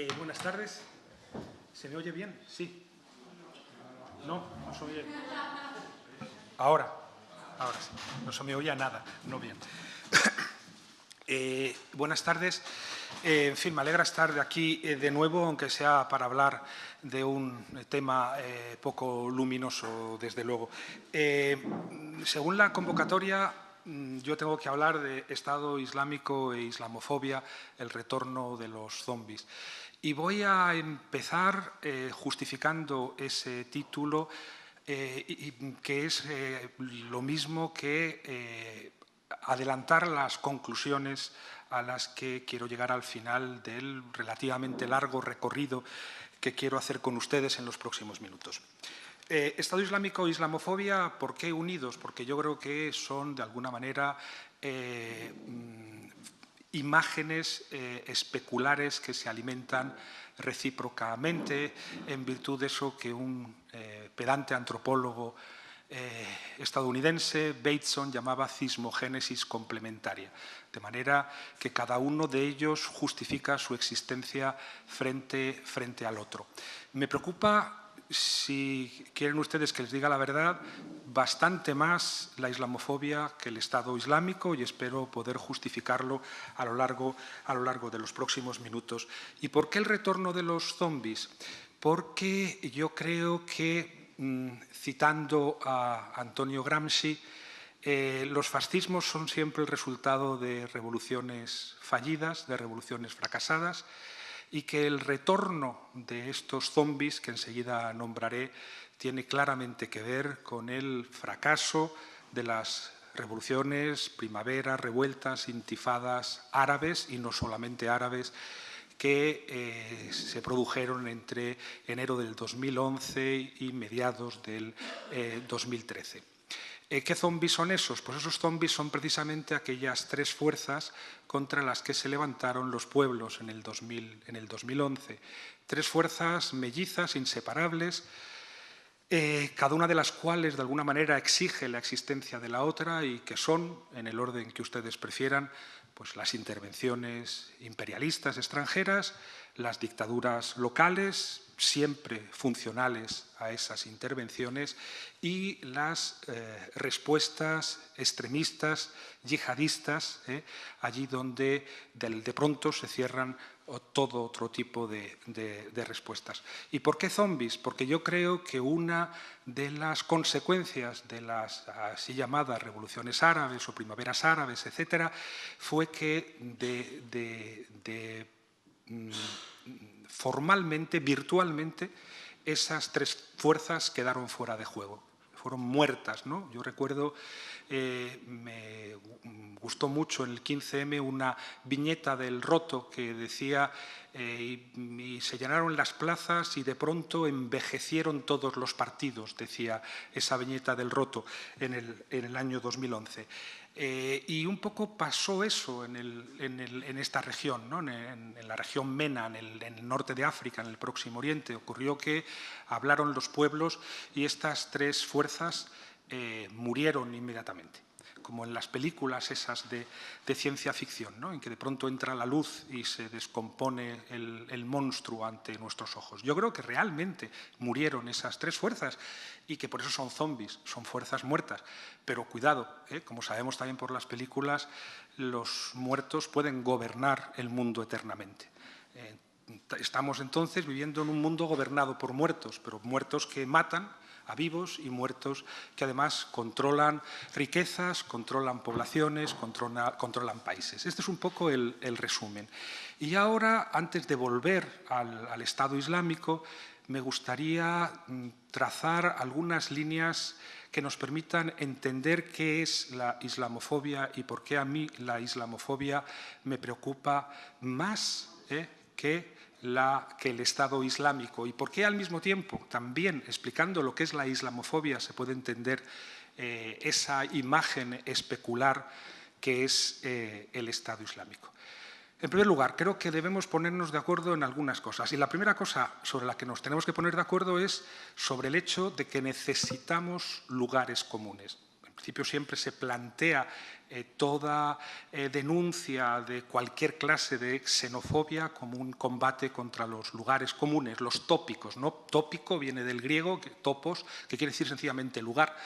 Buenas tardes. ¿Se me oye bien? Sí. No se oye. Ahora sí. No se me oía nada, no bien. Buenas tardes. En fin, me alegra estar aquí de nuevo, aunque sea para hablar de un tema poco luminoso, desde luego. Según la convocatoria, yo tengo que hablar de Estado Islámico e islamofobia, el retorno de los zombies. Y voy a empezar justificando ese título, que es lo mismo que adelantar las conclusiones a las que quiero llegar al final del relativamente largo recorrido que quiero hacer con ustedes en los próximos minutos. Estado Islámico e islamofobia, ¿por qué unidos? Porque yo creo que son, de alguna manera, imágenes especulares que se alimentan recíprocamente, en virtud de eso que un pedante antropólogo estadounidense, Bateson, llamaba cismogénesis complementaria, de manera que cada uno de ellos justifica su existencia frente al otro. Me preocupa, si quieren ustedes que les diga la verdad, bastante más la islamofobia que el Estado Islámico, y espero poder justificarlo a lo largo de los próximos minutos. ¿Y por qué el retorno de los zombies? Porque yo creo que, citando a Antonio Gramsci, los fascismos son siempre el resultado de revoluciones fallidas, de revoluciones fracasadas, y que el retorno de estos zombies, que enseguida nombraré, tiene claramente que ver con el fracaso de las revoluciones, primaveras, revueltas, intifadas árabes, y no solamente árabes, que se produjeron entre enero del 2011 y mediados del 2013. ¿Qué zombies son esos? Pues esos zombies son precisamente aquellas tres fuerzas contra las que se levantaron los pueblos en el 2011. Tres fuerzas mellizas, inseparables, cada una de las cuales de alguna manera exige la existencia de la otra, y que son, en el orden que ustedes prefieran, pues las intervenciones imperialistas extranjeras, las dictaduras locales, siempre funcionales a esas intervenciones, y las respuestas extremistas, yihadistas, allí donde de pronto se cierran todo otro tipo de respuestas. ¿Y por qué zombies? Porque yo creo que una de las consecuencias de las así llamadas revoluciones árabes o primaveras árabes, etcétera, fue que formalmente, virtualmente, esas tres fuerzas quedaron fuera de juego, fueron muertas, ¿no? Yo recuerdo, me gustó mucho en el 15M una viñeta del Roto que decía y se llenaron las plazas y de pronto envejecieron todos los partidos, decía esa viñeta del Roto en el año 2011. Y un poco pasó eso en esta región, ¿no? en la región MENA, en el norte de África, en el Próximo Oriente. Ocurrió que hablaron los pueblos y estas tres fuerzas murieron inmediatamente, como en las películas esas de ciencia ficción, ¿no? En que de pronto entra la luz y se descompone el monstruo ante nuestros ojos. Yo creo que realmente murieron esas tres fuerzas y que por eso son zombies, son fuerzas muertas. Pero cuidado, como sabemos también por las películas, los muertos pueden gobernar el mundo eternamente. Estamos entonces viviendo en un mundo gobernado por muertos, pero muertos que matan a vivos y muertos que además controlan riquezas, controlan poblaciones, controlan países. Este es un poco el resumen. Y ahora, antes de volver al Estado Islámico, me gustaría trazar algunas líneas que nos permitan entender qué es la islamofobia y por qué a mí la islamofobia me preocupa más que el Estado Islámico, y por qué al mismo tiempo, también explicando lo que es la islamofobia, se puede entender esa imagen especular que es el Estado Islámico. En primer lugar, creo que debemos ponernos de acuerdo en algunas cosas, y la primera cosa sobre la que nos tenemos que poner de acuerdo es sobre el hecho de que necesitamos lugares comunes. principio siempre se plantea toda denuncia de cualquier clase de xenofobia como un combate contra los lugares comunes, los tópicos, ¿no? Tópico viene del griego, topos, que quiere decir sencillamente lugar.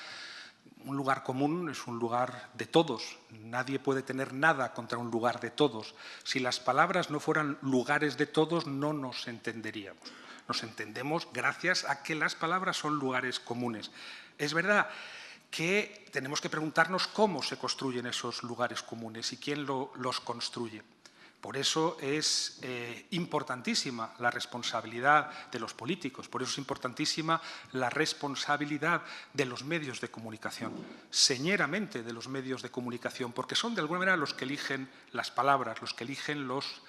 Un lugar común es un lugar de todos. Nadie puede tener nada contra un lugar de todos. Si las palabras no fueran lugares de todos, no nos entenderíamos. Nos entendemos gracias a que las palabras son lugares comunes. Es verdad que tenemos que preguntarnos cómo se construyen esos lugares comunes y quién los construye. Por eso es importantísima la responsabilidad de los políticos, por eso es importantísima la responsabilidad de los medios de comunicación, señeramente de los medios de comunicación, porque son de alguna manera los que eligen las palabras, los que eligen los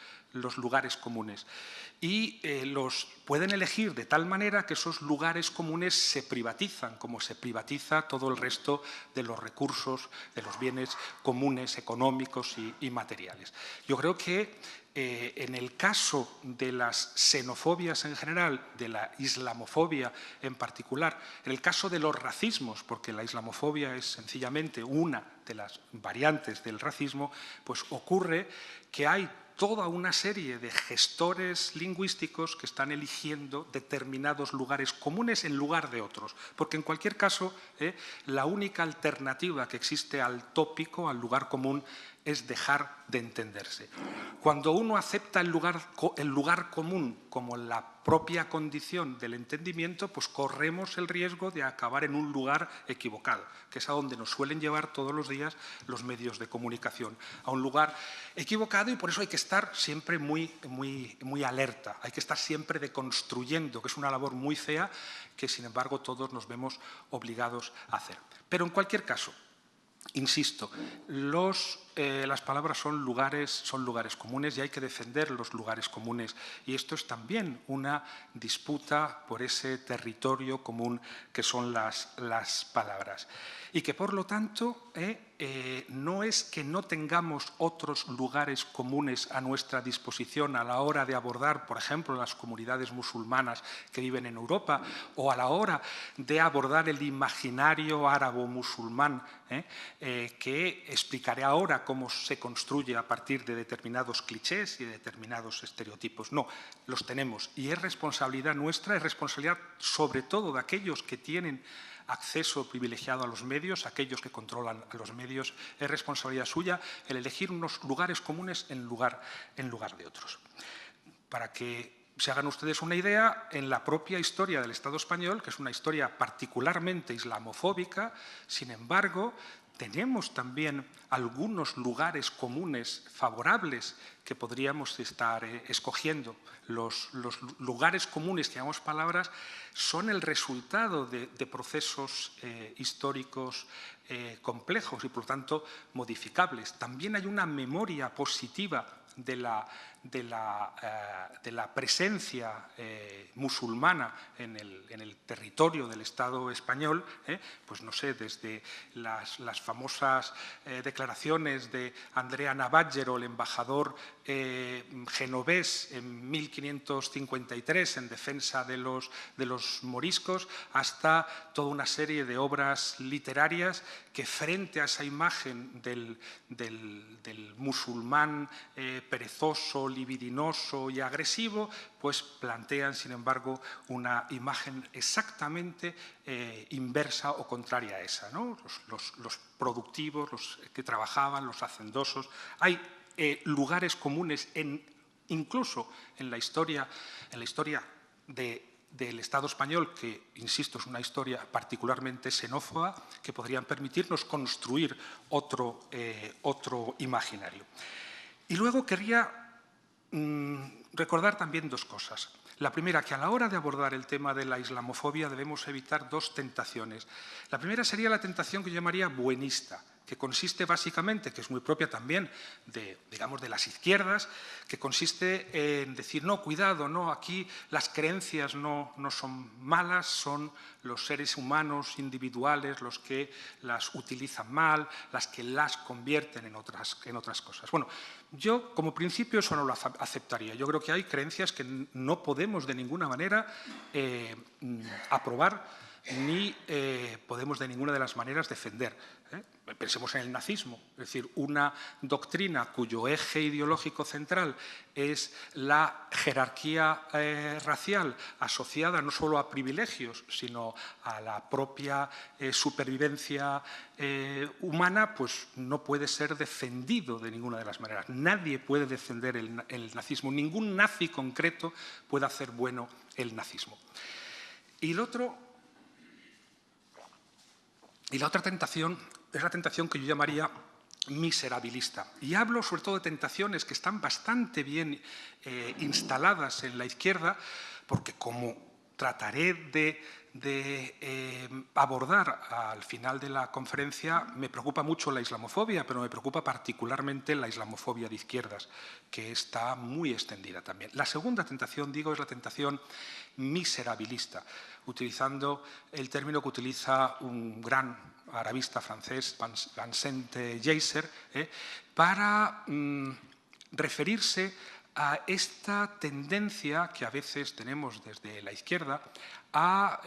lugares comunes. Y los pueden elegir de tal manera que esos lugares comunes se privatizan, como se privatiza todo el resto de los recursos, de los bienes comunes, económicos y materiales. Yo creo que en el caso de las xenofobias en general, de la islamofobia en particular, en el caso de los racismos, porque la islamofobia es sencillamente una de las variantes del racismo, pues ocurre que hay toda una serie de gestores lingüísticos que están eligiendo determinados lugares comunes en lugar de otros. Porque en cualquier caso, la única alternativa que existe al tópico, al lugar común, es dejar de entenderse. Cuando uno acepta el lugar común como la propia condición del entendimiento, pues corremos el riesgo de acabar en un lugar equivocado, que es a donde nos suelen llevar todos los días los medios de comunicación, a un lugar equivocado, y por eso hay que estar siempre muy alerta, hay que estar siempre deconstruyendo, que es una labor muy fea que, sin embargo, todos nos vemos obligados a hacer. Pero en cualquier caso, insisto, las palabras son lugares comunes y hay que defender los lugares comunes. Y esto es también una disputa por ese territorio común que son las palabras. Y que, por lo tanto, no es que no tengamos otros lugares comunes a nuestra disposición a la hora de abordar, por ejemplo, las comunidades musulmanas que viven en Europa, o a la hora de abordar el imaginario árabo-musulmán, que explicaré ahora cómo se construye a partir de determinados clichés y de determinados estereotipos. No, los tenemos, y es responsabilidad nuestra, es responsabilidad sobre todo de aquellos que tienen acceso privilegiado a los medios, aquellos que controlan a los medios, es responsabilidad suya el elegir unos lugares comunes en lugar de otros. Para que se hagan ustedes una idea, en la propia historia del Estado español, que es una historia particularmente islamofóbica, sin embargo, tenemos también algunos lugares comunes favorables que podríamos estar escogiendo. Los lugares comunes, que llamamos palabras, son el resultado de procesos históricos complejos y, por lo tanto, modificables. También hay una memoria positiva de la presencia musulmana en el territorio del Estado español, pues no sé, desde las famosas declaraciones de Andrea Navaggero, el embajador genovés en 1553 en defensa de los moriscos, hasta toda una serie de obras literarias que, frente a esa imagen del musulmán perezoso, libidinoso y agresivo, pues plantean, sin embargo, una imagen exactamente inversa o contraria a esa, ¿no? Los productivos, los que trabajaban, los hacendosos. Hay lugares comunes incluso en la historia del Estado español, que, insisto, es una historia particularmente xenófoba, que podrían permitirnos construir otro imaginario. Y luego querría recordar también dos cosas. La primera, que a la hora de abordar el tema de la islamofobia debemos evitar dos tentaciones. La primera sería la tentación que yo llamaría buenista, que consiste básicamente, que es muy propia también de las izquierdas, que consiste en decir, no, cuidado, no, aquí las creencias no son malas, son los seres humanos individuales los que las utilizan mal, las que las convierten en otras cosas. Bueno, yo como principio eso no lo aceptaría. Yo creo que hay creencias que no podemos de ninguna manera aprobar ni podemos de ninguna de las maneras defender. Pensemos en el nazismo, es decir, una doctrina cuyo eje ideológico central es la jerarquía racial asociada no solo a privilegios, sino a la propia supervivencia humana, pues no puede ser defendido de ninguna de las maneras. Nadie puede defender el nazismo, ningún nazi concreto puede hacer bueno el nazismo. Y la otra tentación es la tentación que yo llamaría miserabilista. Y hablo sobre todo de tentaciones que están bastante bien instaladas en la izquierda, porque como trataré de abordar al final de la conferencia, me preocupa mucho la islamofobia, pero me preocupa particularmente la islamofobia de izquierdas, que está muy extendida también. La segunda tentación, digo, es la tentación miserabilista, utilizando el término que utiliza un gran arabista francés, Vincent Geisser, para referirse a esta tendencia que a veces tenemos desde la izquierda a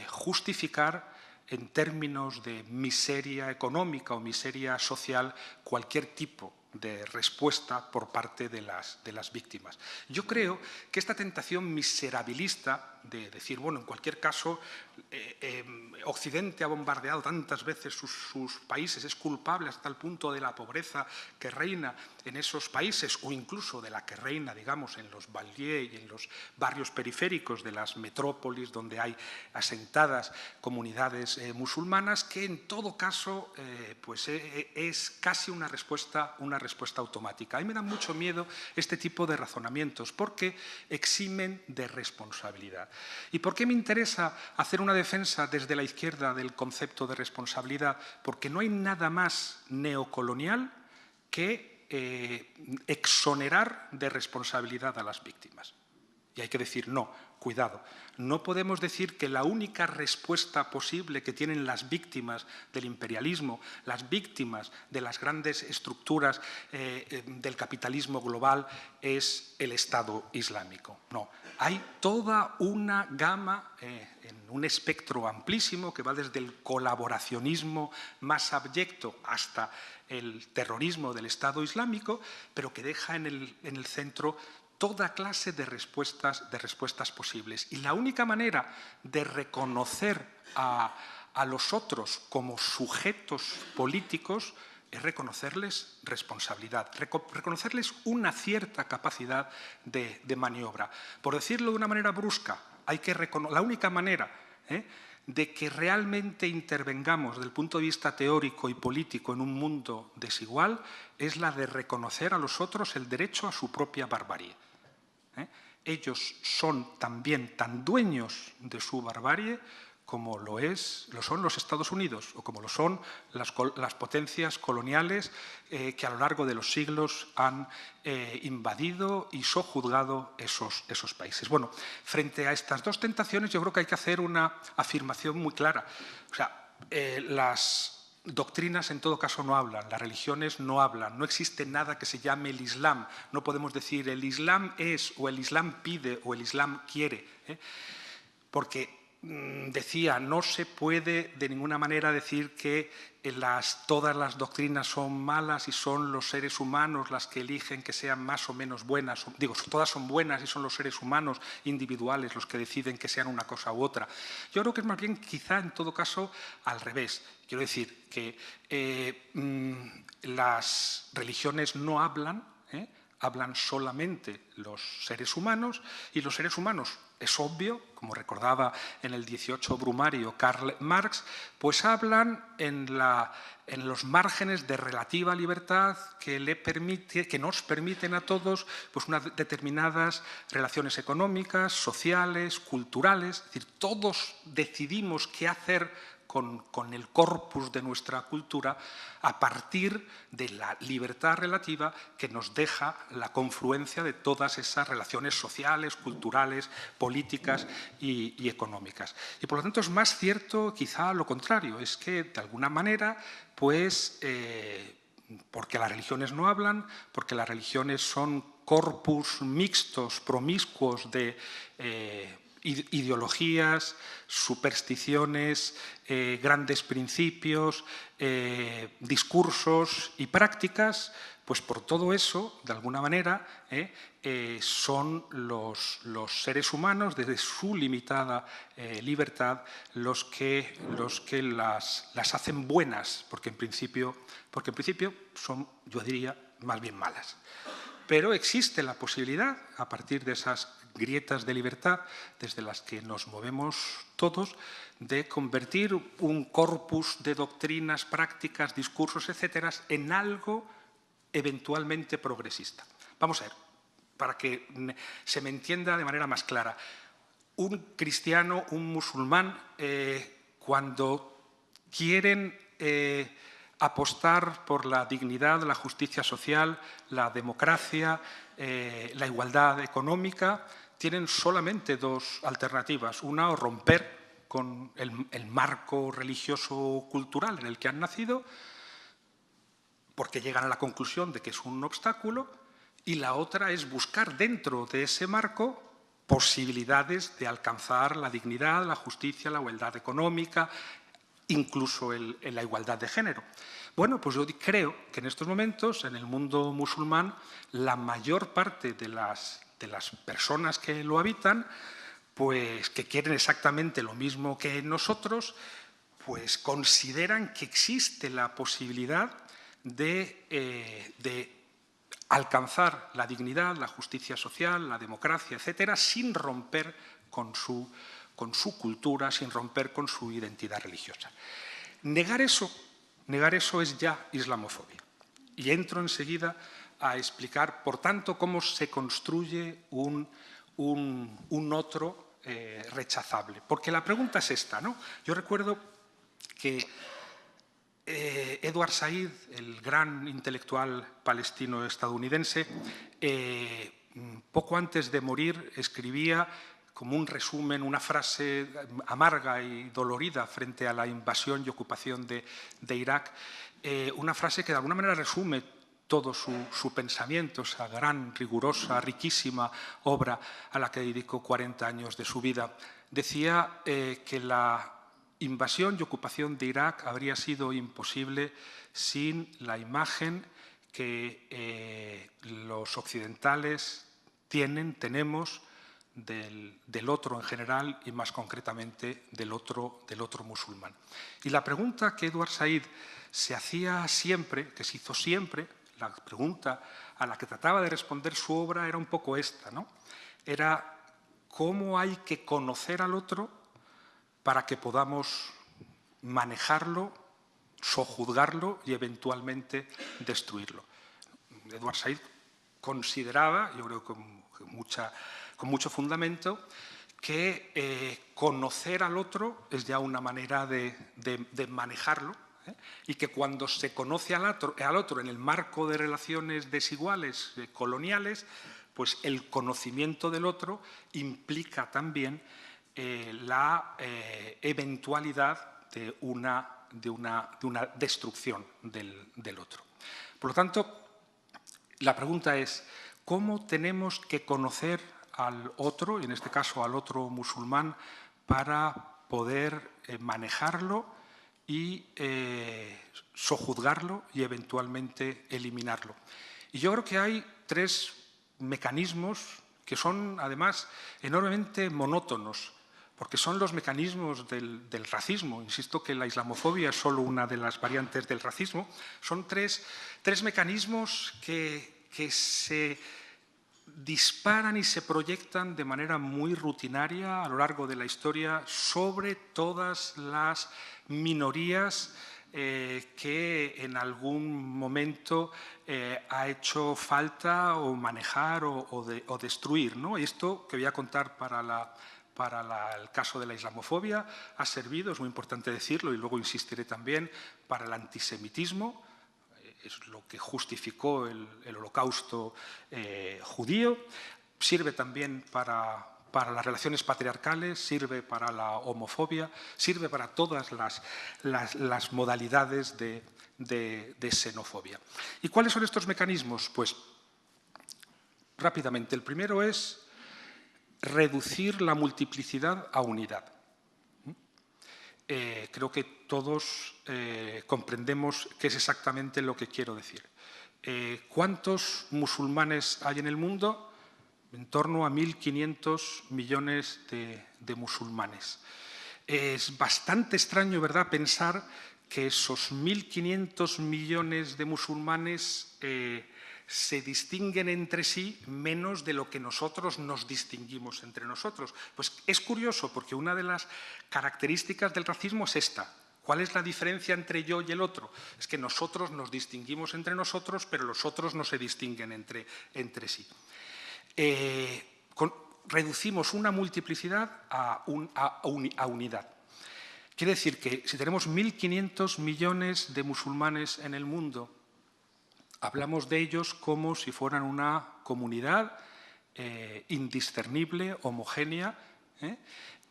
justificar en términos de miseria económica o miseria social cualquier tipo de respuesta por parte de las víctimas. Yo creo que esta tentación miserabilista de decir, bueno, en cualquier caso, Occidente ha bombardeado tantas veces sus países, es culpable hasta el punto de la pobreza que reina en esos países o incluso de la que reina, digamos, en los banlieues y en los barrios periféricos de las metrópolis donde hay asentadas comunidades musulmanas, que en todo caso pues es casi una respuesta automática. A mí me da mucho miedo este tipo de razonamientos porque eximen de responsabilidad. ¿Y por qué me interesa hacer una defensa desde la izquierda del concepto de responsabilidad? Porque no hay nada más neocolonial que exonerar de responsabilidad a las víctimas. Y hay que decir, no, cuidado, no podemos decir que la única respuesta posible que tienen las víctimas del imperialismo, las víctimas de las grandes estructuras del capitalismo global es el Estado Islámico. No, hay toda una gama en un espectro amplísimo que va desde el colaboracionismo más abyecto hasta el terrorismo del Estado Islámico, pero que deja en el centro toda clase de respuestas posibles. Y la única manera de reconocer a los otros como sujetos políticos es reconocerles responsabilidad, reconocerles una cierta capacidad de maniobra. Por decirlo de una manera brusca, la única manera de que realmente intervengamos desde el punto de vista teórico y político en un mundo desigual es la de reconocer a los otros el derecho a su propia barbarie. Ellos son también tan dueños de su barbarie como lo son los Estados Unidos o como lo son las potencias coloniales que a lo largo de los siglos han invadido y sojuzgado esos países. Bueno, frente a estas dos tentaciones yo creo que hay que hacer una afirmación muy clara. O sea, las doctrinas en todo caso no hablan, las religiones no hablan, no existe nada que se llame el Islam. No podemos decir el Islam es o el Islam pide o el Islam quiere, porque decía, no se puede de ninguna manera decir que todas las doctrinas son malas y son los seres humanos las que eligen que sean más o menos buenas. Digo, todas son buenas y son los seres humanos individuales los que deciden que sean una cosa u otra. Yo creo que es más bien quizá en todo caso al revés. Quiero decir que las religiones no hablan, hablan solamente los seres humanos y los seres humanos, es obvio, como recordaba en el 18 Brumario Karl Marx, pues hablan en los márgenes de relativa libertad que nos permiten a todos pues unas determinadas relaciones económicas, sociales, culturales. Es decir, todos decidimos qué hacer con el corpus de nuestra cultura a partir de la libertad relativa que nos deja la confluencia de todas esas relaciones sociales, culturales, políticas y económicas. Y por lo tanto es más cierto quizá lo contrario, es que de alguna manera pues porque las religiones no hablan, porque las religiones son corpus mixtos, promiscuos de ideologías, supersticiones, grandes principios, discursos y prácticas, pues por todo eso, de alguna manera, son los seres humanos, desde su limitada libertad, los que las hacen buenas, porque en principio son, yo diría, más bien malas. Pero existe la posibilidad, a partir de esas grietas de libertad desde las que nos movemos todos, de convertir un corpus de doctrinas, prácticas, discursos, etcétera, en algo eventualmente progresista. Vamos a ver, para que se me entienda de manera más clara. Un cristiano, un musulmán, cuando quieren apostar por la dignidad, la justicia social, la democracia, la igualdad económica, tienen solamente dos alternativas. Una, o romper con el marco religioso-cultural en el que han nacido, porque llegan a la conclusión de que es un obstáculo, y la otra es buscar dentro de ese marco posibilidades de alcanzar la dignidad, la justicia, la igualdad económica, incluso en la igualdad de género. Bueno, pues yo creo que en estos momentos, en el mundo musulmán, la mayor parte de las personas que lo habitan, pues que quieren exactamente lo mismo que nosotros, pues consideran que existe la posibilidad de alcanzar la dignidad, la justicia social, la democracia, etcétera, sin romper con su cultura, sin romper con su identidad religiosa. Negar eso es ya islamofobia. Y entro enseguida a explicar, por tanto, cómo se construye un otro rechazable. Porque la pregunta es esta, ¿no? Yo recuerdo que Edward Said, el gran intelectual palestino-estadounidense, poco antes de morir escribía como un resumen, una frase amarga y dolorida frente a la invasión y ocupación de Irak, una frase que de alguna manera resume todo su pensamiento, esa gran, rigurosa, riquísima obra a la que dedicó 40 años de su vida. Decía que la invasión y ocupación de Irak habría sido imposible sin la imagen que los occidentales tenemos del otro en general y más concretamente del otro musulmán. Y la pregunta que Edward Said se hacía siempre, que se hizo siempre, la pregunta a la que trataba de responder su obra era un poco esta, ¿no? Era cómo hay que conocer al otro para que podamos manejarlo, sojuzgarlo y eventualmente destruirlo. Edward Said consideraba, yo creo con mucho fundamento, que conocer al otro es ya una manera de manejarlo, y que cuando se conoce al otro en el marco de relaciones desiguales, coloniales, pues el conocimiento del otro implica también la eventualidad de una destrucción del otro. Por lo tanto, la pregunta es, ¿cómo tenemos que conocer al otro, y en este caso al otro musulmán, para poder manejarlo y sojuzgarlo y eventualmente eliminarlo? Y yo creo que hay tres mecanismos que son, además, enormemente monótonos, porque son los mecanismos del racismo. Insisto que la islamofobia es solo una de las variantes del racismo. Son tres mecanismos que se disparan y se proyectan de manera muy rutinaria a lo largo de la historia sobre todas las minorías que en algún momento ha hecho falta o manejar o destruir, ¿no? Y esto que voy a contar para el caso de la islamofobia ha servido, es muy importante decirlo, y luego insistiré también, para el antisemitismo. Es lo que justificó el holocausto judío. Sirve también para las relaciones patriarcales, sirve para la homofobia, sirve para todas las modalidades de xenofobia. ¿Y cuáles son estos mecanismos? Pues rápidamente, el primero es reducir la multiplicidad a unidad. Creo que todos comprendemos qué es exactamente lo que quiero decir. ¿Cuántos musulmanes hay en el mundo? En torno a 1.500 millones de musulmanes. Es bastante extraño, ¿verdad?, pensar que esos 1.500 millones de musulmanes se distinguen entre sí menos de lo que nosotros nos distinguimos entre nosotros. Pues es curioso, porque una de las características del racismo es esta. ¿Cuál es la diferencia entre yo y el otro? Es que nosotros nos distinguimos entre nosotros, pero los otros no se distinguen entre sí. Reducimos una multiplicidad a unidad. Quiere decir que si tenemos 1.500 millones de musulmanes en el mundo, hablamos de ellos como si fueran una comunidad indiscernible, homogénea,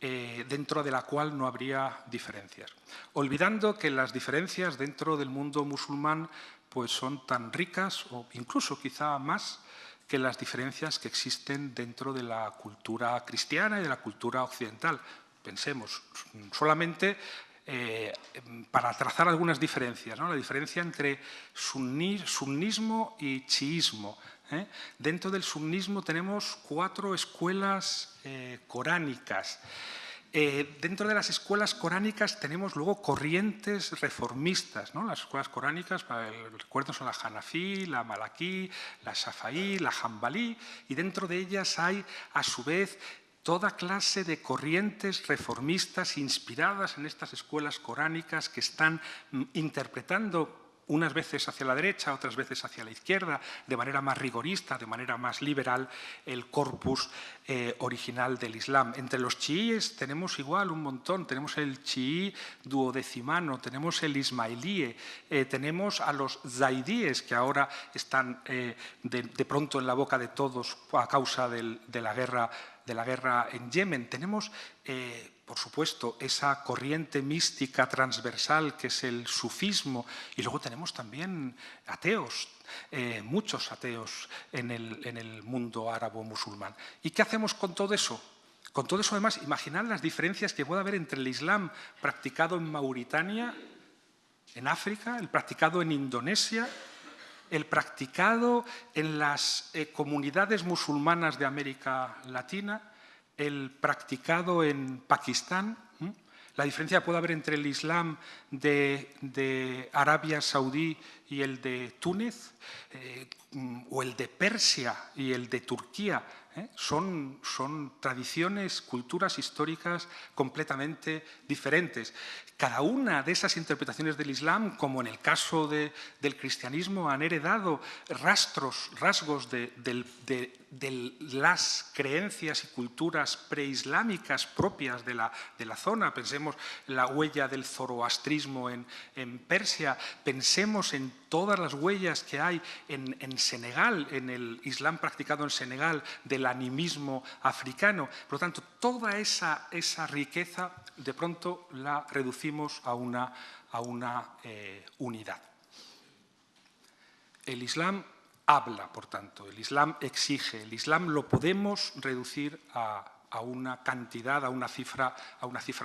dentro de la cual no habría diferencias. Olvidando que las diferencias dentro del mundo musulmán pues son tan ricas, o incluso quizá más, que las diferencias que existen dentro de la cultura cristiana y de la cultura occidental. Pensemos solamente para trazar algunas diferencias, ¿no? La diferencia entre sunnismo y chiismo. Dentro del sunnismo tenemos 4 escuelas coránicas. Dentro de las escuelas coránicas tenemos luego corrientes reformistas, ¿no? Las escuelas coránicas, para el recuerdo, son la Hanafí, la Malakí, la Shafaí, la Hanbalí, y dentro de ellas hay, a su vez, toda clase de corrientes reformistas inspiradas en estas escuelas coránicas que están interpretando unas veces hacia la derecha, otras veces hacia la izquierda, de manera más rigorista, de manera más liberal, el corpus original del Islam. Entre los chiíes tenemos igual un montón. Tenemos el chií duodecimano, tenemos el ismailí, tenemos a los zaidíes, que ahora están de pronto en la boca de todos a causa de la guerra en Yemen. Tenemos, por supuesto, esa corriente mística transversal que es el sufismo, y luego tenemos también ateos, muchos ateos en el mundo árabo-musulmán. ¿Y qué hacemos con todo eso? Con todo eso, además, imaginad las diferencias que puede haber entre el Islam practicado en Mauritania, en África, el practicado en Indonesia, el practicado en las comunidades musulmanas de América Latina, el practicado en Pakistán, la diferencia que puede haber entre el Islam de Arabia Saudí y el de Túnez, o el de Persia y el de Turquía. Son tradiciones, culturas históricas completamente diferentes. Cada una de esas interpretaciones del Islam, como en el caso del cristianismo, han heredado rasgos de las creencias y culturas preislámicas propias de la zona. Pensemos en la huella del zoroastrismo en Persia, pensemos en todas las huellas que hay en Senegal, en el Islam practicado en Senegal, del animismo africano. Por lo tanto, toda esa riqueza de pronto la reducimos a una unidad. El Islam habla, por tanto, el Islam exige, el Islam lo podemos reducir a una cantidad, a una cifra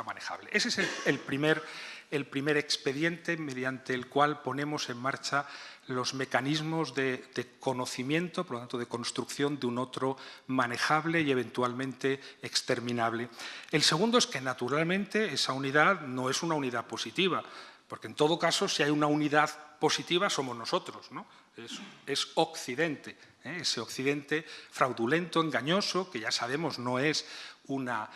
manejable. Ese es el primer expediente mediante el cual ponemos en marcha los mecanismos de conocimiento, por lo tanto de construcción de un otro manejable y eventualmente exterminable. El segundo es que, naturalmente, esa unidad no es una unidad positiva, porque en todo caso, si hay una unidad positiva, somos nosotros, ¿no? Es Occidente, ese Occidente fraudulento, engañoso, que ya sabemos no es una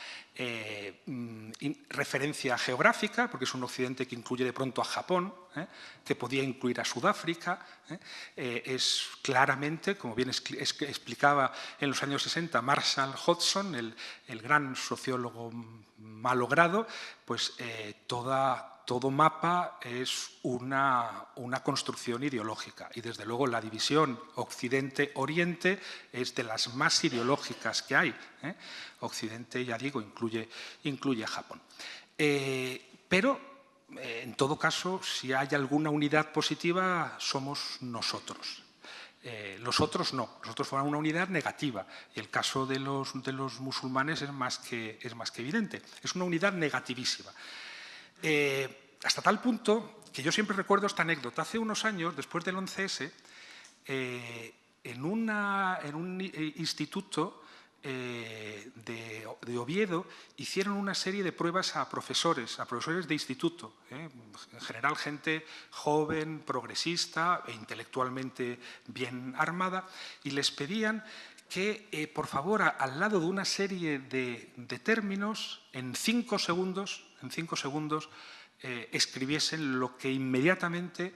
referencia geográfica, porque es un Occidente que incluye de pronto a Japón, que podía incluir a Sudáfrica. Es claramente, como bien explicaba en los años 60 Marshall Hodgson, el gran sociólogo malogrado, pues todo mapa es una construcción ideológica, y desde luego la división Occidente-Oriente es de las más ideológicas que hay. Occidente, ya digo, incluye a Japón. Pero, en todo caso, si hay alguna unidad positiva, somos nosotros. Los otros no, los otros forman una unidad negativa y el caso de los musulmanes es más que evidente, es una unidad negativísima. Hasta tal punto que yo siempre recuerdo esta anécdota. Hace unos años, después del 11S, en un instituto de Oviedo hicieron una serie de pruebas a profesores de instituto, en general gente joven, progresista e intelectualmente bien armada, y les pedían que, por favor, al lado de una serie de términos, en 5 segundos, escribiesen lo que inmediatamente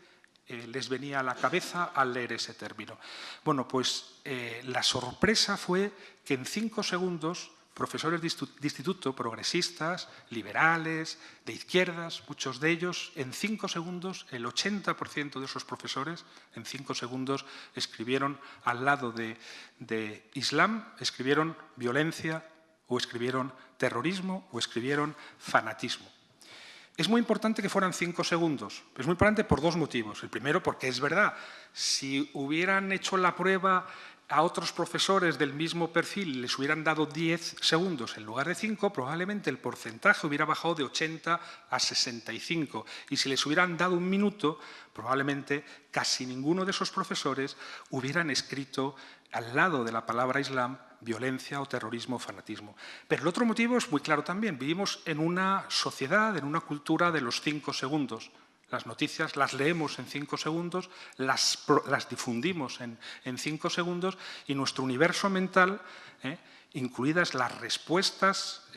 les venía a la cabeza al leer ese término. Bueno, pues la sorpresa fue que en 5 segundos profesores de instituto, progresistas, liberales, de izquierdas, muchos de ellos, en 5 segundos, el 80% de esos profesores, en 5 segundos, escribieron al lado de Islam, escribieron violencia, o escribieron terrorismo, o escribieron fanatismo. Es muy importante que fueran 5 segundos. Es muy importante por 2 motivos. El primero, porque es verdad, si hubieran hecho la prueba a otros profesores del mismo perfil y les hubieran dado 10 segundos en lugar de 5, probablemente el porcentaje hubiera bajado de 80 a 65. Y si les hubieran dado 1 minuto, probablemente casi ninguno de esos profesores hubieran escrito al lado de la palabra Islam violencia o terrorismo o fanatismo. Pero el otro motivo es muy claro también. Vivimos en una sociedad, en una cultura de los 5 segundos. Las noticias las leemos en 5 segundos, las difundimos en 5 segundos y nuestro universo mental, incluidas las respuestas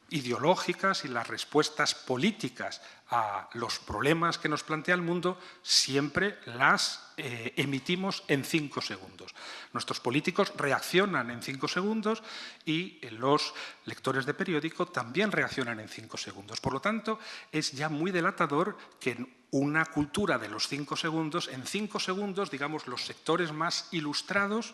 ideológicas y las respuestas políticas a los problemas que nos plantea el mundo, siempre las emitimos en 5 segundos. Nuestros políticos reaccionan en 5 segundos y los lectores de periódico también reaccionan en 5 segundos. Por lo tanto, es ya muy delatador que en una cultura de los 5 segundos, en 5 segundos, digamos, los sectores más ilustrados,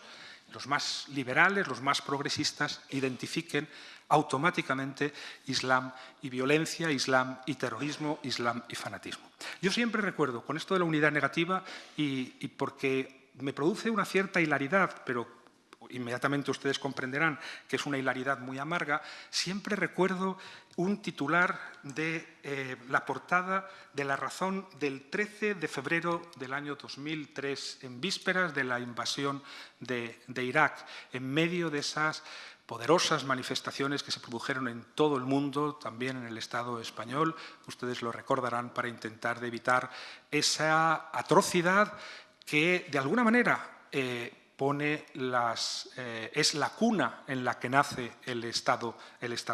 los más liberales, los más progresistas, identifiquen automáticamente Islam y violencia, Islam y terrorismo, Islam y fanatismo. Yo siempre recuerdo, con esto de la unidad negativa, y porque me produce una cierta hilaridad, pero inmediatamente ustedes comprenderán que es una hilaridad muy amarga, siempre recuerdo un titular de la portada de La Razón del 13 de febrero del año 2003, en vísperas de la invasión de Irak, en medio de esas poderosas manifestaciones que se produjeron en todo el mundo, también en el Estado español, ustedes lo recordarán, para intentar evitar esa atrocidad que, de alguna manera, es la cuna en la que nace el Estado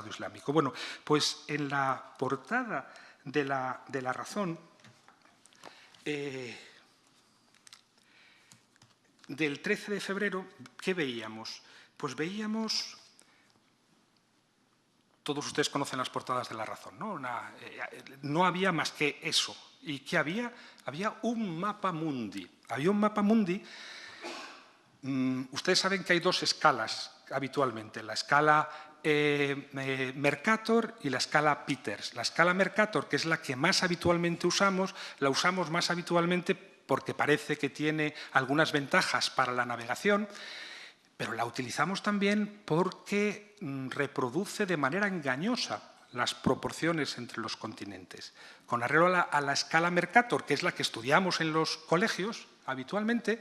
Islámico. Bueno, pues en la portada de la Razón del 13 de febrero, ¿qué veíamos? Pues veíamos, todos ustedes conocen las portadas de La Razón, ¿no? No había más que eso. ¿Y qué había? Había un mapa mundi. Había un mapa mundi. Ustedes saben que hay 2 escalas habitualmente, la escala Mercator y la escala Peters. La escala Mercator, que es la que más habitualmente usamos, la usamos más habitualmente porque parece que tiene algunas ventajas para la navegación, pero la utilizamos también porque reproduce de manera engañosa las proporciones entre los continentes. Con arreglo a la escala Mercator, que es la que estudiamos en los colegios habitualmente,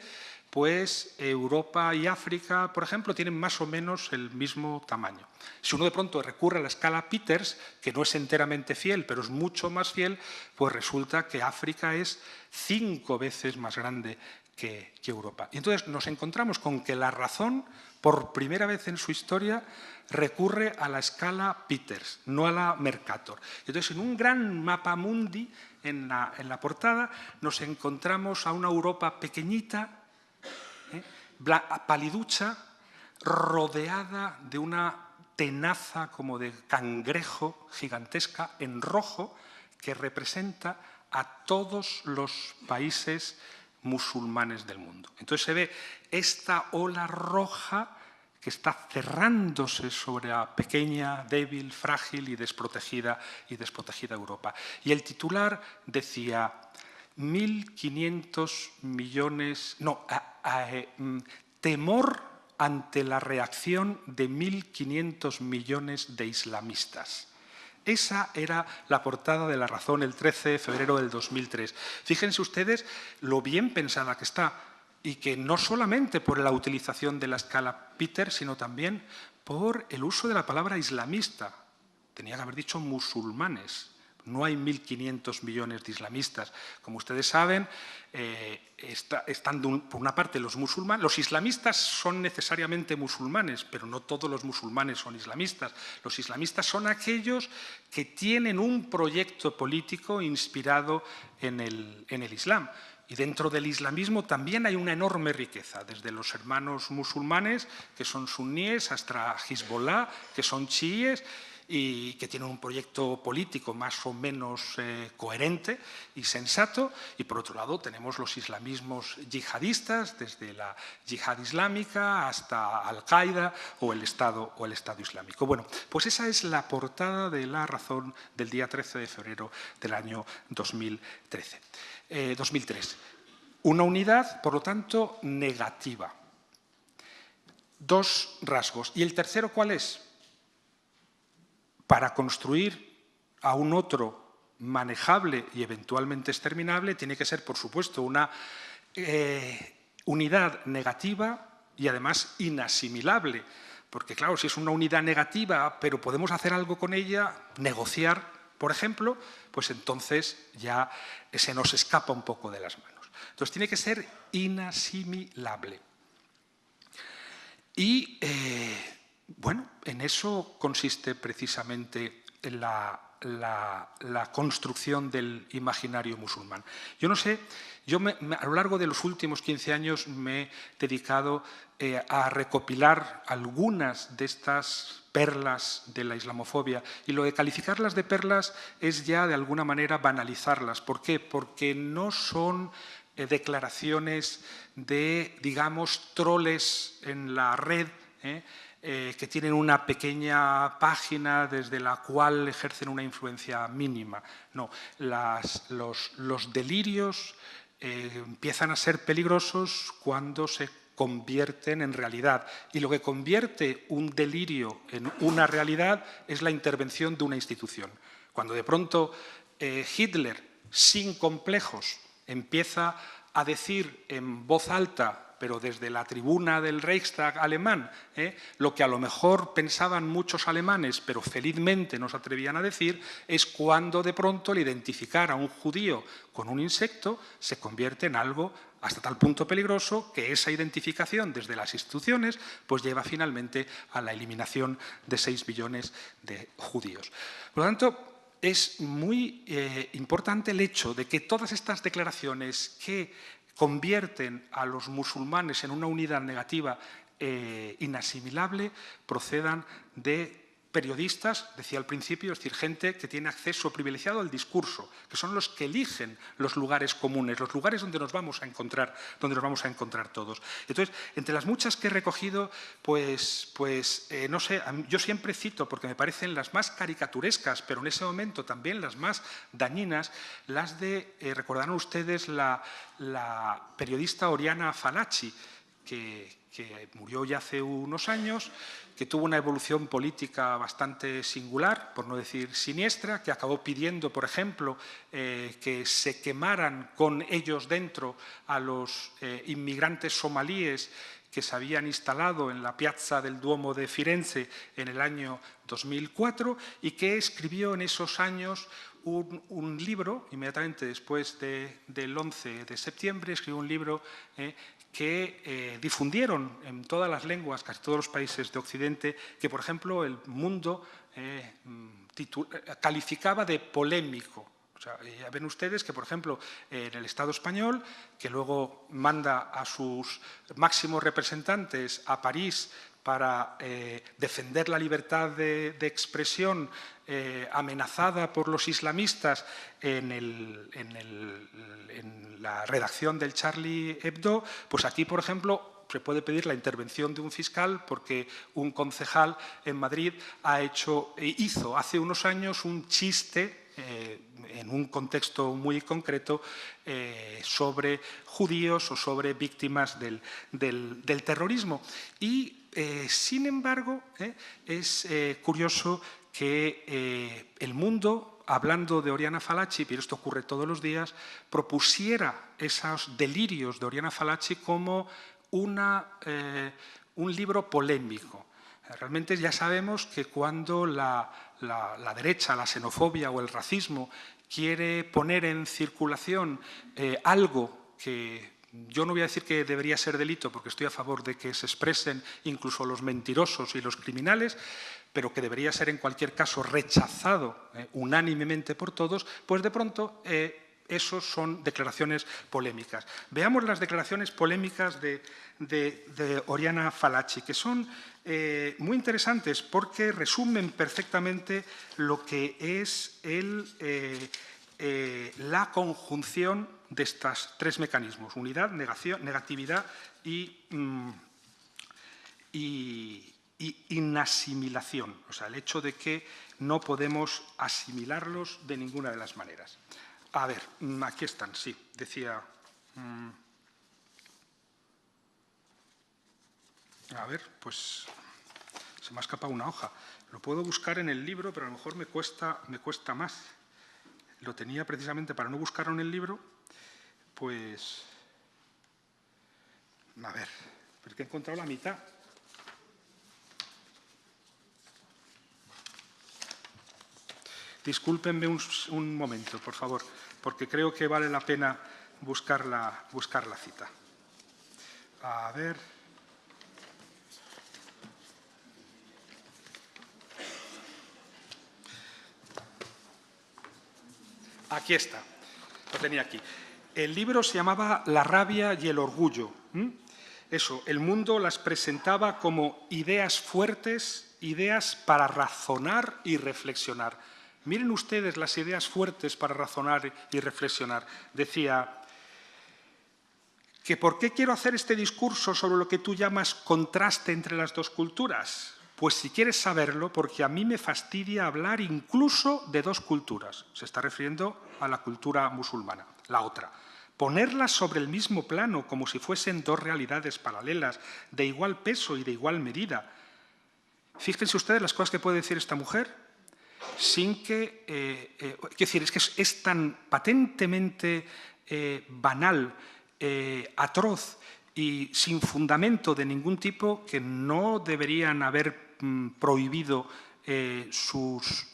pues Europa y África, por ejemplo, tienen más o menos el mismo tamaño. Si uno de pronto recurre a la escala Peters, que no es enteramente fiel, pero es mucho más fiel, pues resulta que África es 5 veces más grande que Europa. Y entonces nos encontramos con que La Razón, por primera vez en su historia, recurre a la escala Peters, no a la Mercator. Entonces, en un gran mapa mundi, en la portada, nos encontramos a una Europa pequeñita, paliducha, rodeada de una tenaza como de cangrejo gigantesca en rojo que representa a todos los países musulmanes del mundo. Entonces se ve esta ola roja que está cerrándose sobre la pequeña, débil, frágil y desprotegida Europa. Y el titular decía: 1.500 millones, no, temor ante la reacción de 1.500 millones de islamistas. Esa era la portada de La Razón el 13 de febrero del 2003. Fíjense ustedes lo bien pensada que está, y que no solamente por la utilización de la escala Peter, sino también por el uso de la palabra islamista. Tenía que haber dicho musulmanes. No hay 1.500 millones de islamistas. Como ustedes saben, están por una parte los musulmanes. Los islamistas son necesariamente musulmanes, pero no todos los musulmanes son islamistas. Los islamistas son aquellos que tienen un proyecto político inspirado en el Islam. Y dentro del islamismo también hay una enorme riqueza, desde los hermanos musulmanes, que son suníes, hasta Hezbollah, que son chiíes, y que tienen un proyecto político más o menos coherente y sensato. Y por otro lado tenemos los islamismos yihadistas, desde la yihad islámica hasta Al-Qaeda o el Estado Islámico. Bueno, pues esa es la portada de La Razón del día 13 de febrero del año 2003. Una unidad, por lo tanto, negativa. Dos rasgos. ¿Y el tercero cuál es? Para construir a un otro manejable y eventualmente exterminable tiene que ser, por supuesto, una unidad negativa y además inasimilable. Porque, claro, si es una unidad negativa, pero podemos hacer algo con ella, negociar, por ejemplo, pues entonces ya se nos escapa un poco de las manos. Entonces tiene que ser inasimilable. Y, bueno, en eso consiste precisamente la construcción del imaginario musulmán. Yo no sé, a lo largo de los últimos 15 años me he dedicado a recopilar algunas de estas perlas de la islamofobia, y lo de calificarlas de perlas es ya de alguna manera banalizarlas. ¿Por qué? Porque no son declaraciones de, digamos, troles en la red, que tienen una pequeña página desde la cual ejercen una influencia mínima. No, los delirios empiezan a ser peligrosos cuando se convierten en realidad. Y lo que convierte un delirio en una realidad es la intervención de una institución. Cuando de pronto Hitler, sin complejos, empieza a decir en voz alta, pero desde la tribuna del Reichstag alemán, lo que a lo mejor pensaban muchos alemanes, pero felizmente no se atrevían a decir, es cuando de pronto el identificar a un judío con un insecto se convierte en algo hasta tal punto peligroso que esa identificación desde las instituciones pues lleva finalmente a la eliminación de 6 millones de judíos. Por lo tanto, es muy importante el hecho de que todas estas declaraciones que convierten a los musulmanes en una unidad negativa inasimilable procedan de periodistas, decía al principio, es decir, gente que tiene acceso privilegiado al discurso, que son los que eligen los lugares comunes, los lugares donde nos vamos a encontrar todos. Entonces, entre las muchas que he recogido, pues no sé, yo siempre cito, porque me parecen las más caricaturescas, pero en ese momento también las más dañinas, las de, recordarán ustedes, la periodista Oriana Falaci, que murió ya hace unos años, que tuvo una evolución política bastante singular, por no decir siniestra, que acabó pidiendo, por ejemplo, que se quemaran con ellos dentro a los inmigrantes somalíes que se habían instalado en la piazza del Duomo de Firenze en el año 2004 y que escribió en esos años un libro, inmediatamente después del 11 de septiembre, escribió un libro que difundieron en todas las lenguas, casi todos los países de Occidente, que, por ejemplo, El Mundo calificaba de polémico. O sea, ya ven ustedes que, por ejemplo, en el Estado español, que luego manda a sus máximos representantes a París para defender la libertad de expresión amenazada por los islamistas en la redacción del Charlie Hebdo, pues aquí, por ejemplo, se puede pedir la intervención de un fiscal porque un concejal en Madrid hizo hace unos años un chiste en un contexto muy concreto, sobre judíos o sobre víctimas del terrorismo. Y, sin embargo, es curioso que El Mundo, hablando de Oriana Fallaci, pero esto ocurre todos los días, propusiera esos delirios de Oriana Fallaci como un libro polémico. Realmente ya sabemos que cuando la derecha, la xenofobia o el racismo quiere poner en circulación algo que yo no voy a decir que debería ser delito, porque estoy a favor de que se expresen incluso los mentirosos y los criminales, pero que debería ser en cualquier caso rechazado unánimemente por todos, pues de pronto esos son declaraciones polémicas. Veamos las declaraciones polémicas de Oriana Fallaci, que son muy interesantes porque resumen perfectamente lo que es la conjunción de estos tres mecanismos: unidad, negación, negatividad y inasimilación. O sea, el hecho de que no podemos asimilarlos de ninguna de las maneras. A ver, aquí están, sí, decía... A ver, pues se me ha escapado una hoja. Lo puedo buscar en el libro, pero a lo mejor me cuesta más. Lo tenía precisamente para no buscarlo en el libro, pues... A ver, porque he encontrado la mitad. Discúlpenme un momento, por favor, porque creo que vale la pena buscar la cita. A ver... Aquí está, lo tenía aquí. El libro se llamaba La rabia y el orgullo. Eso, El Mundo las presentaba como ideas fuertes, ideas para razonar y reflexionar. Miren ustedes las ideas fuertes para razonar y reflexionar. Decía que ¿por qué quiero hacer este discurso sobre lo que tú llamas contraste entre las dos culturas? Pues si quieres saberlo, porque a mí me fastidia hablar incluso de dos culturas. Se está refiriendo a la cultura musulmana, la otra. Ponerlas sobre el mismo plano, como si fuesen dos realidades paralelas, de igual peso y de igual medida. Fíjense ustedes las cosas que puede decir esta mujer, sin que... quiero decir, es que es tan patentemente banal, atroz y sin fundamento de ningún tipo que no deberían haber prohibido sus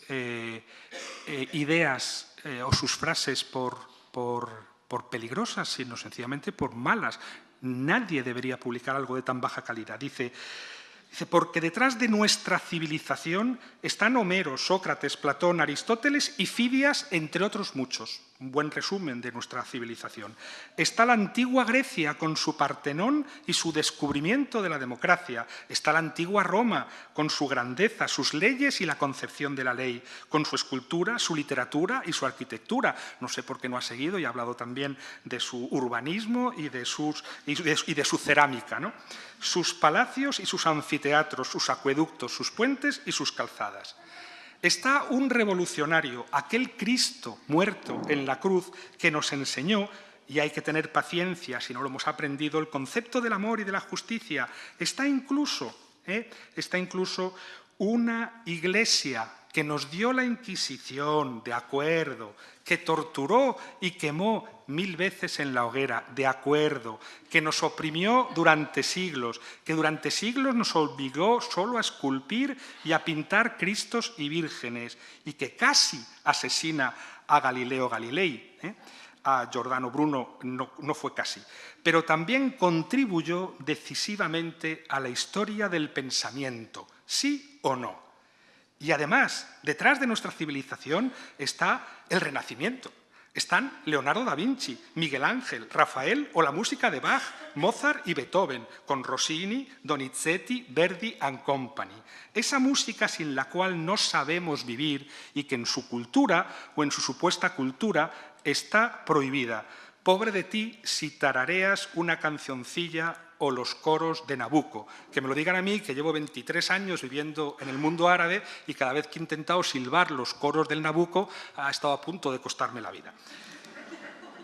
ideas o sus frases por peligrosas, sino sencillamente por malas. Nadie debería publicar algo de tan baja calidad. Dice, porque detrás de nuestra civilización están Homero, Sócrates, Platón, Aristóteles y Fidias, entre otros muchos. Un buen resumen de nuestra civilización. Está la antigua Grecia con su Partenón y su descubrimiento de la democracia. Está la antigua Roma con su grandeza, sus leyes y la concepción de la ley, con su escultura, su literatura y su arquitectura. No sé por qué no ha seguido y ha hablado también de su urbanismo y de su cerámica, ¿no? Sus palacios y sus anfiteatros, sus acueductos, sus puentes y sus calzadas. Está un revolucionario, aquel Cristo muerto en la cruz que nos enseñó, y hay que tener paciencia si no lo hemos aprendido, el concepto del amor y de la justicia. Está incluso una iglesia que nos dio la Inquisición, de acuerdo, que torturó y quemó 1000 veces en la hoguera, de acuerdo, que nos oprimió durante siglos, que durante siglos nos obligó solo a esculpir y a pintar cristos y vírgenes, y que casi asesina a Galileo Galilei. A Giordano Bruno no fue casi, pero también contribuyó decisivamente a la historia del pensamiento, ¿sí o no? Y además, detrás de nuestra civilización está el Renacimiento. Están Leonardo da Vinci, Miguel Ángel, Rafael o la música de Bach, Mozart y Beethoven, con Rossini, Donizetti, Verdi and Company. Esa música sin la cual no sabemos vivir y que en su cultura o en su supuesta cultura está prohibida. Pobre de ti si tarareas una cancioncilla o los coros de Nabucco. Que me lo digan a mí, que llevo 23 años viviendo en el mundo árabe y cada vez que he intentado silbar los coros del Nabucco ha estado a punto de costarme la vida.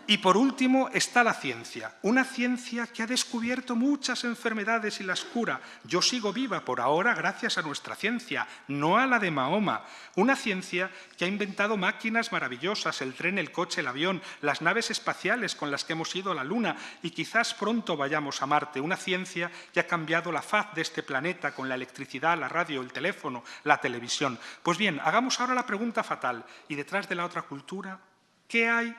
Y por último está la ciencia, una ciencia que ha descubierto muchas enfermedades y las cura. Yo sigo viva por ahora gracias a nuestra ciencia, no a la de Mahoma. Una ciencia que ha inventado máquinas maravillosas, el tren, el coche, el avión, las naves espaciales con las que hemos ido a la Luna y quizás pronto vayamos a Marte. Una ciencia que ha cambiado la faz de este planeta con la electricidad, la radio, el teléfono, la televisión. Pues bien, hagamos ahora la pregunta fatal. ¿Y detrás de la otra cultura qué hay?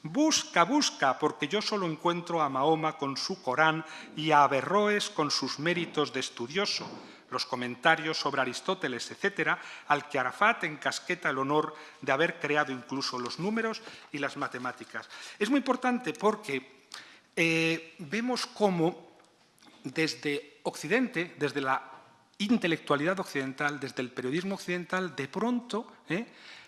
Busca, busca, porque yo solo encuentro a Mahoma con su Corán y a Averroes con sus méritos de estudioso, los comentarios sobre Aristóteles, etcétera, al que Arafat encasqueta el honor de haber creado incluso los números y las matemáticas. Es muy importante porque vemos cómo desde Occidente, desde la intelectualidad occidental, desde el periodismo occidental, de pronto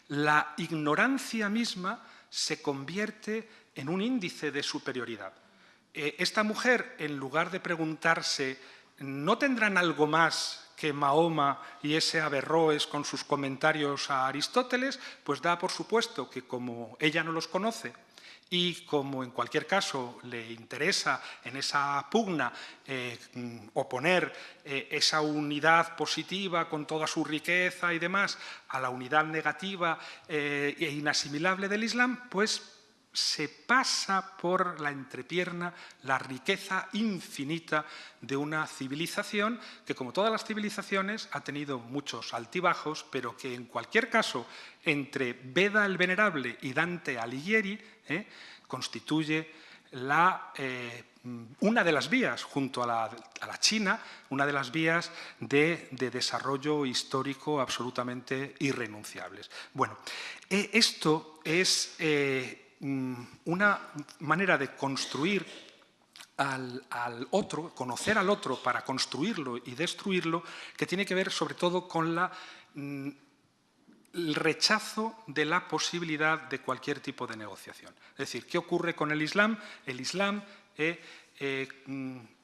la ignorancia misma se convierte en un índice de superioridad. Esta mujer, en lugar de preguntarse, ¿no tendrán algo más que Mahoma y ese Averroes con sus comentarios a Aristóteles? Pues da por supuesto que como ella no los conoce y como en cualquier caso le interesa en esa pugna oponer esa unidad positiva con toda su riqueza y demás a la unidad negativa e inasimilable del Islam, pues se pasa por la entrepierna la riqueza infinita de una civilización que, como todas las civilizaciones, ha tenido muchos altibajos, pero que en cualquier caso, entre Beda el Venerable y Dante Alighieri, constituye una de las vías, junto a la China, una de las vías de desarrollo histórico absolutamente irrenunciables. Bueno, esto es una manera de construir al otro, conocer al otro para construirlo y destruirlo, que tiene que ver sobre todo con el rechazo de la posibilidad de cualquier tipo de negociación. Es decir, ¿qué ocurre con el Islam? El Islam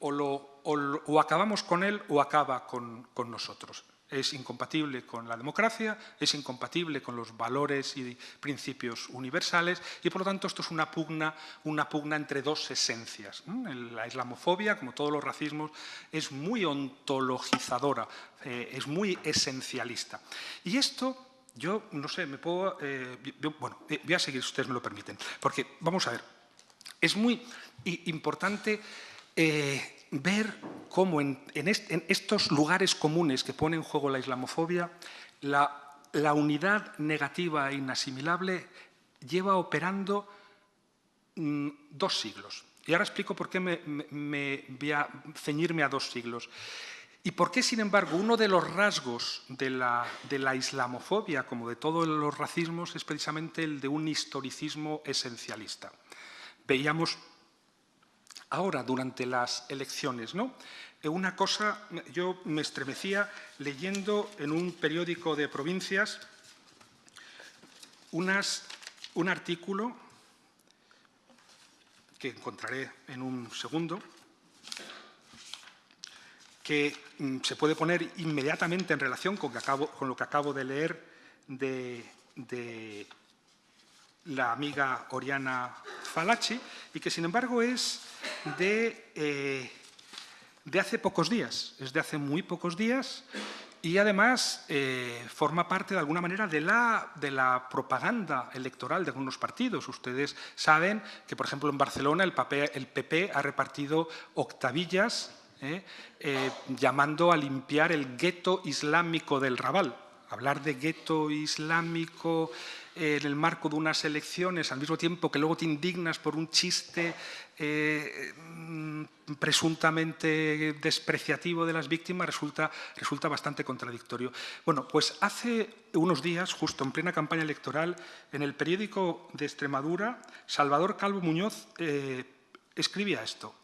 o acabamos con él o acaba con nosotros. Es incompatible con la democracia, es incompatible con los valores y principios universales y, por lo tanto, esto es una pugna entre dos esencias. La islamofobia, como todos los racismos, es muy ontologizadora, es muy esencialista. Y esto, yo no sé, me puedo... bueno, voy a seguir, si ustedes me lo permiten, porque, vamos a ver, es muy importante ver cómo en estos lugares comunes que pone en juego la islamofobia, la unidad negativa e inasimilable lleva operando 2 siglos. Y ahora explico por qué me voy a ceñirme a 2 siglos. Y por qué, sin embargo, uno de los rasgos de la islamofobia, como de todos los racismos, es precisamente el de un historicismo esencialista. Veíamos ahora, durante las elecciones, ¿no? Una cosa, yo me estremecía leyendo en un periódico de provincias un artículo que encontraré en un segundo, que se puede poner inmediatamente en relación con lo que acabo de leer de la amiga Oriana Fallaci, y que, sin embargo, es de hace pocos días, es de hace muy pocos días, y además forma parte, de alguna manera, de la propaganda electoral de algunos partidos. Ustedes saben que, por ejemplo, en Barcelona el PP ha repartido octavillas llamando a limpiar el gueto islámico del Raval. Hablar de gueto islámico en el marco de unas elecciones, al mismo tiempo que luego te indignas por un chiste presuntamente despreciativo de las víctimas, resulta bastante contradictorio. Bueno, pues hace unos días, justo en plena campaña electoral, en el periódico de Extremadura, Salvador Calvo Muñoz escribía esto: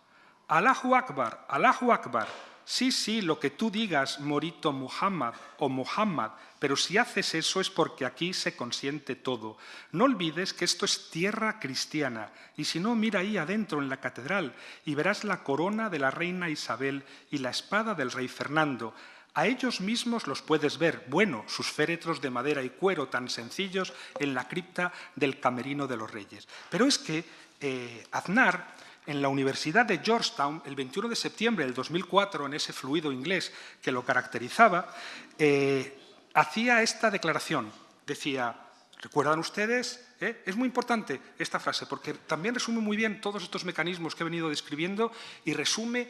Allahu Akbar, Sí, sí, lo que tú digas, Morito Muhammad o Muhammad, pero si haces eso es porque aquí se consiente todo. No olvides que esto es tierra cristiana, y si no, mira ahí adentro en la catedral y verás la corona de la reina Isabel y la espada del rey Fernando. A ellos mismos los puedes ver, bueno, sus féretros de madera y cuero tan sencillos en la cripta del Camerino de los Reyes. Pero es que Aznar, en la Universidad de Georgetown, el 21 de septiembre del 2004, en ese fluido inglés que lo caracterizaba, hacía esta declaración. Decía, ¿recuerdan ustedes? Es muy importante esta frase porque también resume muy bien todos estos mecanismos que he venido describiendo y resume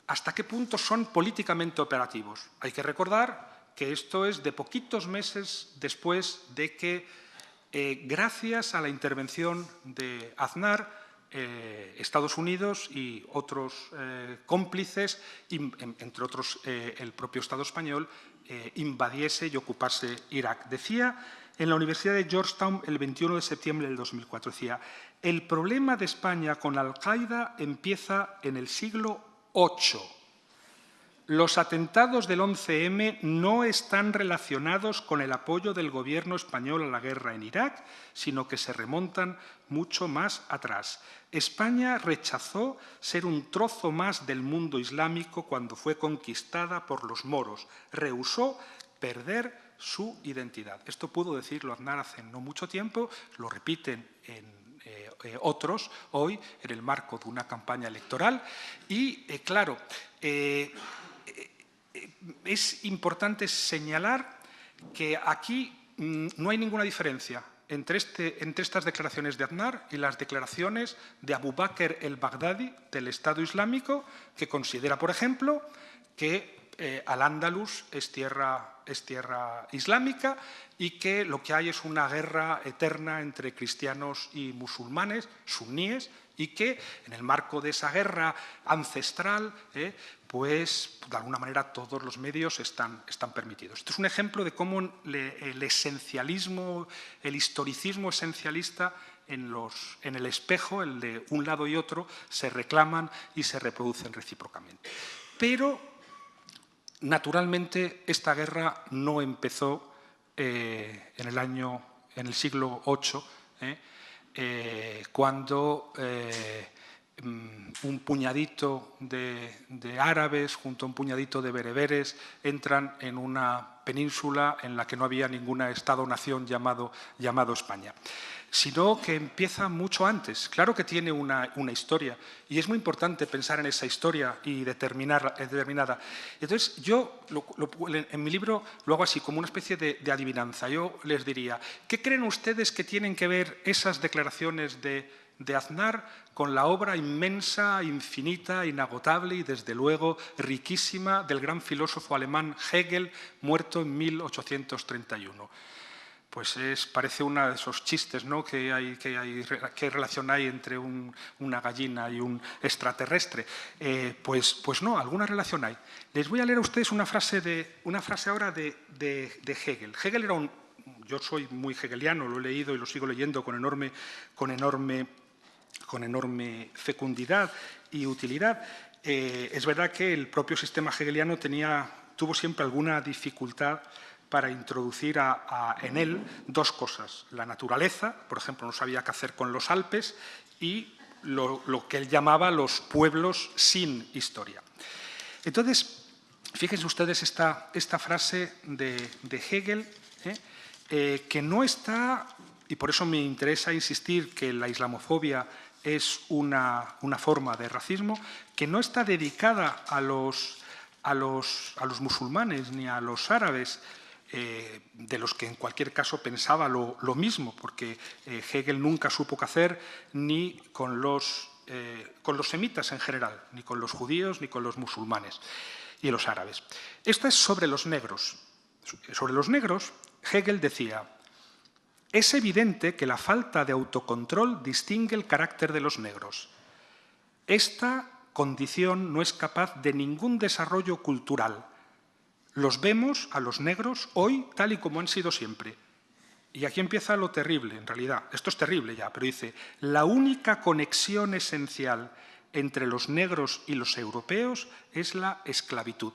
hasta qué punto son políticamente operativos. Hay que recordar que esto es de poquitos meses después de que, gracias a la intervención de Aznar, Estados Unidos y otros cómplices, entre otros el propio Estado español, invadiese y ocupase Irak. Decía en la Universidad de Georgetown el 21 de septiembre del 2004, decía, el problema de España con Al-Qaeda empieza en el siglo VIII. Los atentados del 11M no están relacionados con el apoyo del gobierno español a la guerra en Irak, sino que se remontan mucho más atrás. España rechazó ser un trozo más del mundo islámico cuando fue conquistada por los moros. Rehusó perder su identidad. Esto pudo decirlo Aznar hace no mucho tiempo, lo repiten otros hoy en el marco de una campaña electoral y, claro, es importante señalar que aquí no hay ninguna diferencia entre estas declaraciones de Aznar y las declaraciones de Abu Bakr el-Baghdadi del Estado Islámico, que considera, por ejemplo, que Al-Ándalus es tierra islámica y que lo que hay es una guerra eterna entre cristianos y musulmanes, suníes, y que en el marco de esa guerra ancestral, pues de alguna manera todos los medios están permitidos. Esto es un ejemplo de cómo el esencialismo, el historicismo esencialista en el espejo, el de un lado y otro, se reclaman y se reproducen recíprocamente. Pero, naturalmente, esta guerra no empezó en el siglo VIII, cuando un puñadito de árabes junto a un puñadito de bereberes entran en una península en la que no había ningún Estado-nación llamado España, sino que empieza mucho antes. Claro que tiene una historia y es muy importante pensar en esa historia y determinada. Entonces, yo en mi libro lo hago así, como una especie de adivinanza. Yo les diría, ¿qué creen ustedes que tienen que ver esas declaraciones de Aznar con la obra inmensa, infinita, inagotable y, desde luego, riquísima del gran filósofo alemán Hegel, muerto en 1831? Pues parece uno de esos chistes, ¿no?, ¿qué relación hay entre una gallina y un extraterrestre? Pues no, alguna relación hay. Les voy a leer a ustedes una frase ahora de Hegel. Hegel era yo soy muy hegeliano, lo he leído y lo sigo leyendo con enorme fecundidad y utilidad. Es verdad que el propio sistema hegeliano tuvo siempre alguna dificultad para introducir en él dos cosas: la naturaleza, por ejemplo, no sabía qué hacer con los Alpes, y lo que él llamaba los pueblos sin historia. Entonces, fíjense ustedes esta frase de Hegel, que no está, y por eso me interesa insistir que la islamofobia es una forma de racismo, que no está dedicada a los musulmanes ni a los árabes, de los que en cualquier caso pensaba lo mismo, porque Hegel nunca supo qué hacer ni con los semitas en general, ni con los judíos ni con los musulmanes y los árabes. Esta es sobre los negros. Sobre los negros, Hegel decía: es evidente que la falta de autocontrol distingue el carácter de los negros. Esta condición no es capaz de ningún desarrollo cultural. Los vemos, a los negros, hoy tal y como han sido siempre. Y aquí empieza lo terrible, en realidad. Esto es terrible ya, pero dice: la única conexión esencial entre los negros y los europeos es la esclavitud.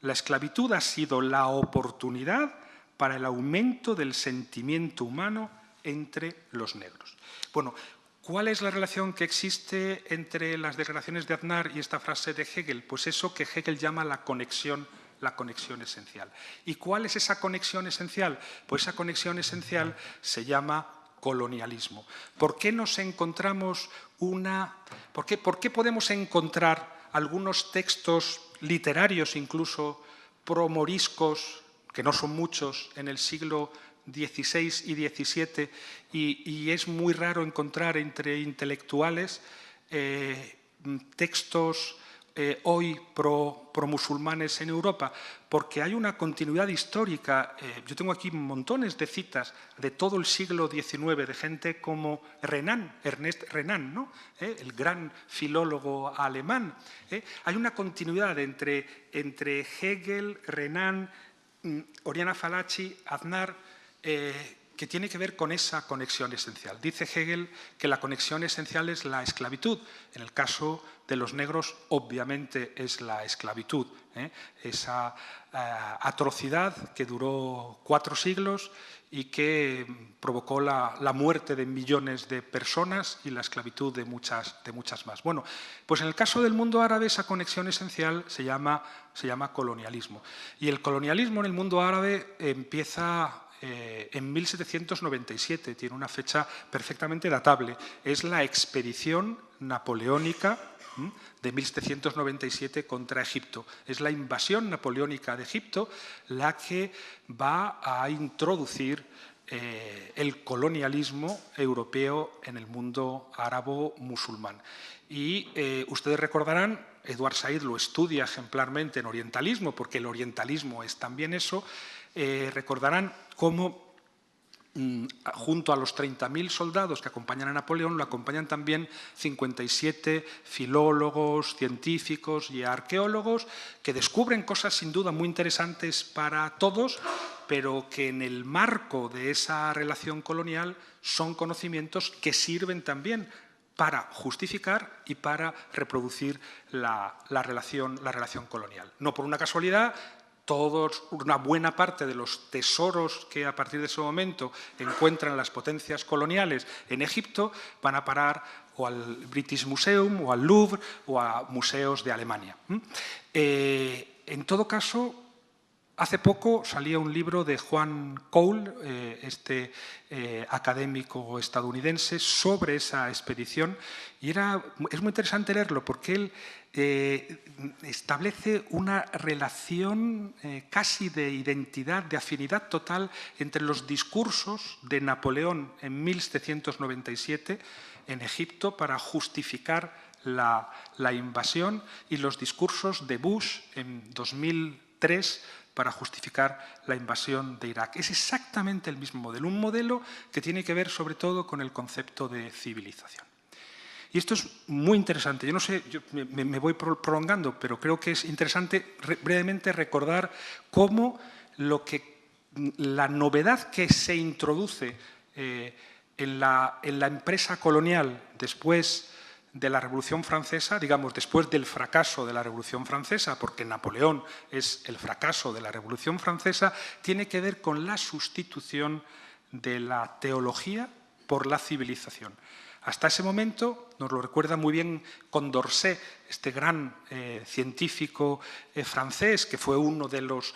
La esclavitud ha sido la oportunidad para el aumento del sentimiento humano entre los negros. Bueno, ¿cuál es la relación que existe entre las declaraciones de Aznar y esta frase de Hegel? Pues eso que Hegel llama la conexión esencial. ¿Y cuál es esa conexión esencial? Pues esa conexión esencial se llama colonialismo. ¿Por qué nos encontramos por qué podemos encontrar algunos textos literarios, incluso promoriscos, que no son muchos, en el siglo XVI y XVII, y es muy raro encontrar entre intelectuales textos hoy pro-musulmanes en Europa? Porque hay una continuidad histórica. Yo tengo aquí montones de citas de todo el siglo XIX, de gente como Ernest Renan, ¿no? El gran filólogo alemán. Hay una continuidad entre Hegel, Renan, Oriana Fallaci, Aznar, que tiene que ver con esa conexión esencial. Dice Hegel que la conexión esencial es la esclavitud. En el caso de los negros, obviamente, es la esclavitud. Esa atrocidad que duró 4 siglos y que provocó la muerte de millones de personas y la esclavitud de muchas más. Bueno, pues en el caso del mundo árabe esa conexión esencial se llama colonialismo. Y el colonialismo en el mundo árabe empieza en 1797, tiene una fecha perfectamente datable. Es la expedición napoleónica de 1797 contra Egipto. Es la invasión napoleónica de Egipto la que va a introducir el colonialismo europeo en el mundo árabo-musulmán. Y ustedes recordarán, Edward Said lo estudia ejemplarmente en orientalismo, porque el orientalismo es también eso. Recordarán cómo junto a los 30.000 soldados que acompañan a Napoleón, lo acompañan también 57 filólogos, científicos y arqueólogos que descubren cosas sin duda muy interesantes para todos, pero que en el marco de esa relación colonial son conocimientos que sirven también para justificar y para reproducir la relación colonial. No por una casualidad, una buena parte de los tesoros que a partir de ese momento encuentran las potencias coloniales en Egipto van a parar o al British Museum o al Louvre o a museos de Alemania. En todo caso, hace poco salía un libro de Juan Cole, académico estadounidense, sobre esa expedición, y es muy interesante leerlo porque él establece una relación casi de identidad, de afinidad total entre los discursos de Napoleón en 1797 en Egipto para justificar la invasión y los discursos de Bush en 2003 para justificar la invasión de Irak. Es exactamente el mismo modelo, un modelo que tiene que ver sobre todo con el concepto de civilización. Y esto es muy interesante. Yo no sé, me voy prolongando, pero creo que es interesante brevemente recordar cómo la novedad que se introduce en la empresa colonial después de la Revolución Francesa, digamos, después del fracaso de la Revolución Francesa, porque Napoleón es el fracaso de la Revolución Francesa, tiene que ver con la sustitución de la teología por la civilización. Hasta ese momento, nos lo recuerda muy bien Condorcet, este gran científico francés, que fue uno de los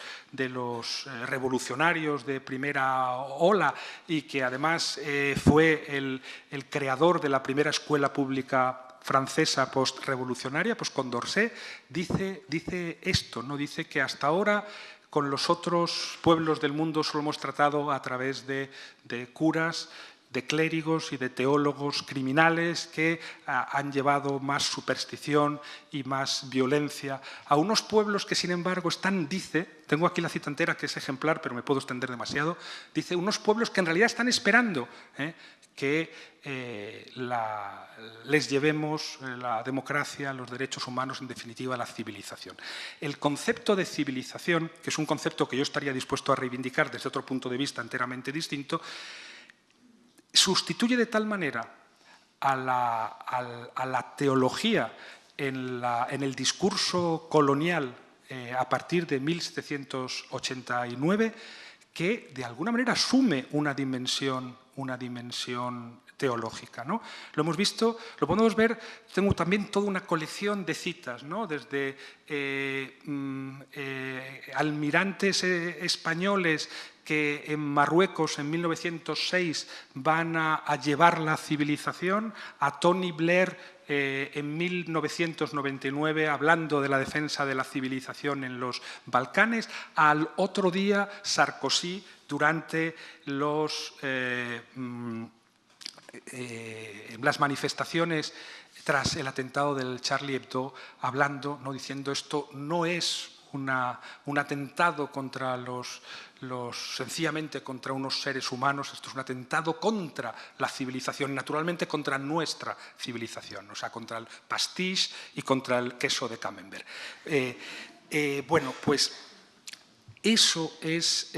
revolucionarios de primera ola y que además fue el creador de la primera escuela pública francesa postrevolucionaria. Pues Condorcet dice esto, ¿no? Dice que hasta ahora con los otros pueblos del mundo solo hemos tratado a través de curas, de clérigos y de teólogos criminales que han llevado más superstición y más violencia a unos pueblos que, sin embargo, tengo aquí la cita entera que es ejemplar, pero me puedo extender demasiado, dice, unos pueblos que en realidad están esperando que les llevemos la democracia, los derechos humanos, en definitiva, la civilización. El concepto de civilización, que es un concepto que yo estaría dispuesto a reivindicar desde otro punto de vista enteramente distinto, sustituye de tal manera a la teología en el discurso colonial a partir de 1789 que de alguna manera asume una dimensión teológica, ¿no? Lo hemos visto, lo podemos ver, tengo también toda una colección de citas, ¿no? Desde almirantes españoles que en Marruecos en 1906 van a llevar la civilización, a Tony Blair en 1999 hablando de la defensa de la civilización en los Balcanes, al otro día Sarkozy durante las manifestaciones tras el atentado del Charlie Hebdo, hablando, ¿no? Diciendo esto no es un atentado contra sencillamente contra unos seres humanos, esto es un atentado contra la civilización, naturalmente contra nuestra civilización, o sea, contra el pastiche y contra el queso de Camembert. Bueno, pues eso es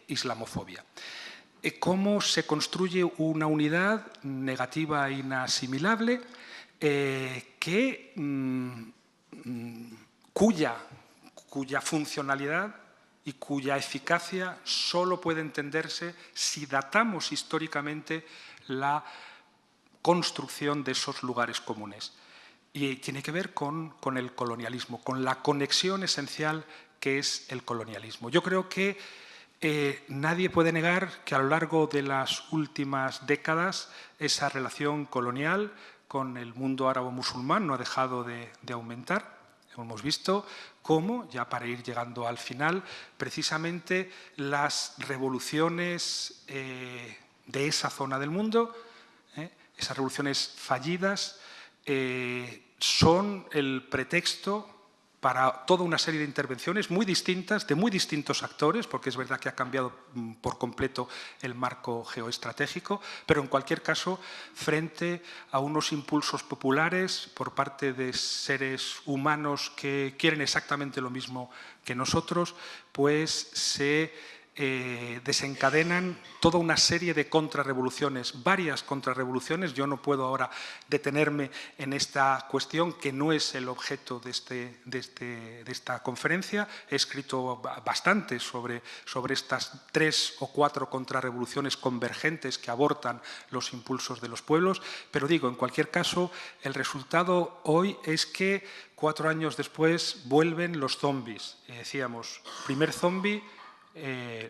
islamofobia. Cómo se construye una unidad negativa e inasimilable cuya funcionalidad y cuya eficacia solo puede entenderse si datamos históricamente la construcción de esos lugares comunes. Y tiene que ver con el colonialismo, con la conexión esencial que es el colonialismo. Yo creo que nadie puede negar que a lo largo de las últimas décadas esa relación colonial con el mundo árabo-musulmán no ha dejado de aumentar. Hemos visto cómo, ya para ir llegando al final, precisamente las revoluciones de esa zona del mundo, esas revoluciones fallidas, son el pretexto para toda una serie de intervenciones muy distintas, de muy distintos actores, porque es verdad que ha cambiado por completo el marco geoestratégico, pero en cualquier caso, frente a unos impulsos populares por parte de seres humanos que quieren exactamente lo mismo que nosotros, pues se desencadenan toda una serie de contrarrevoluciones, varias contrarrevoluciones. Yo no puedo ahora detenerme en esta cuestión, que no es el objeto de esta conferencia. He escrito bastante sobre estas 3 o 4 contrarrevoluciones convergentes que abortan los impulsos de los pueblos, pero digo, en cualquier caso, el resultado hoy es que 4 años después vuelven los zombies. Decíamos, primer zombie,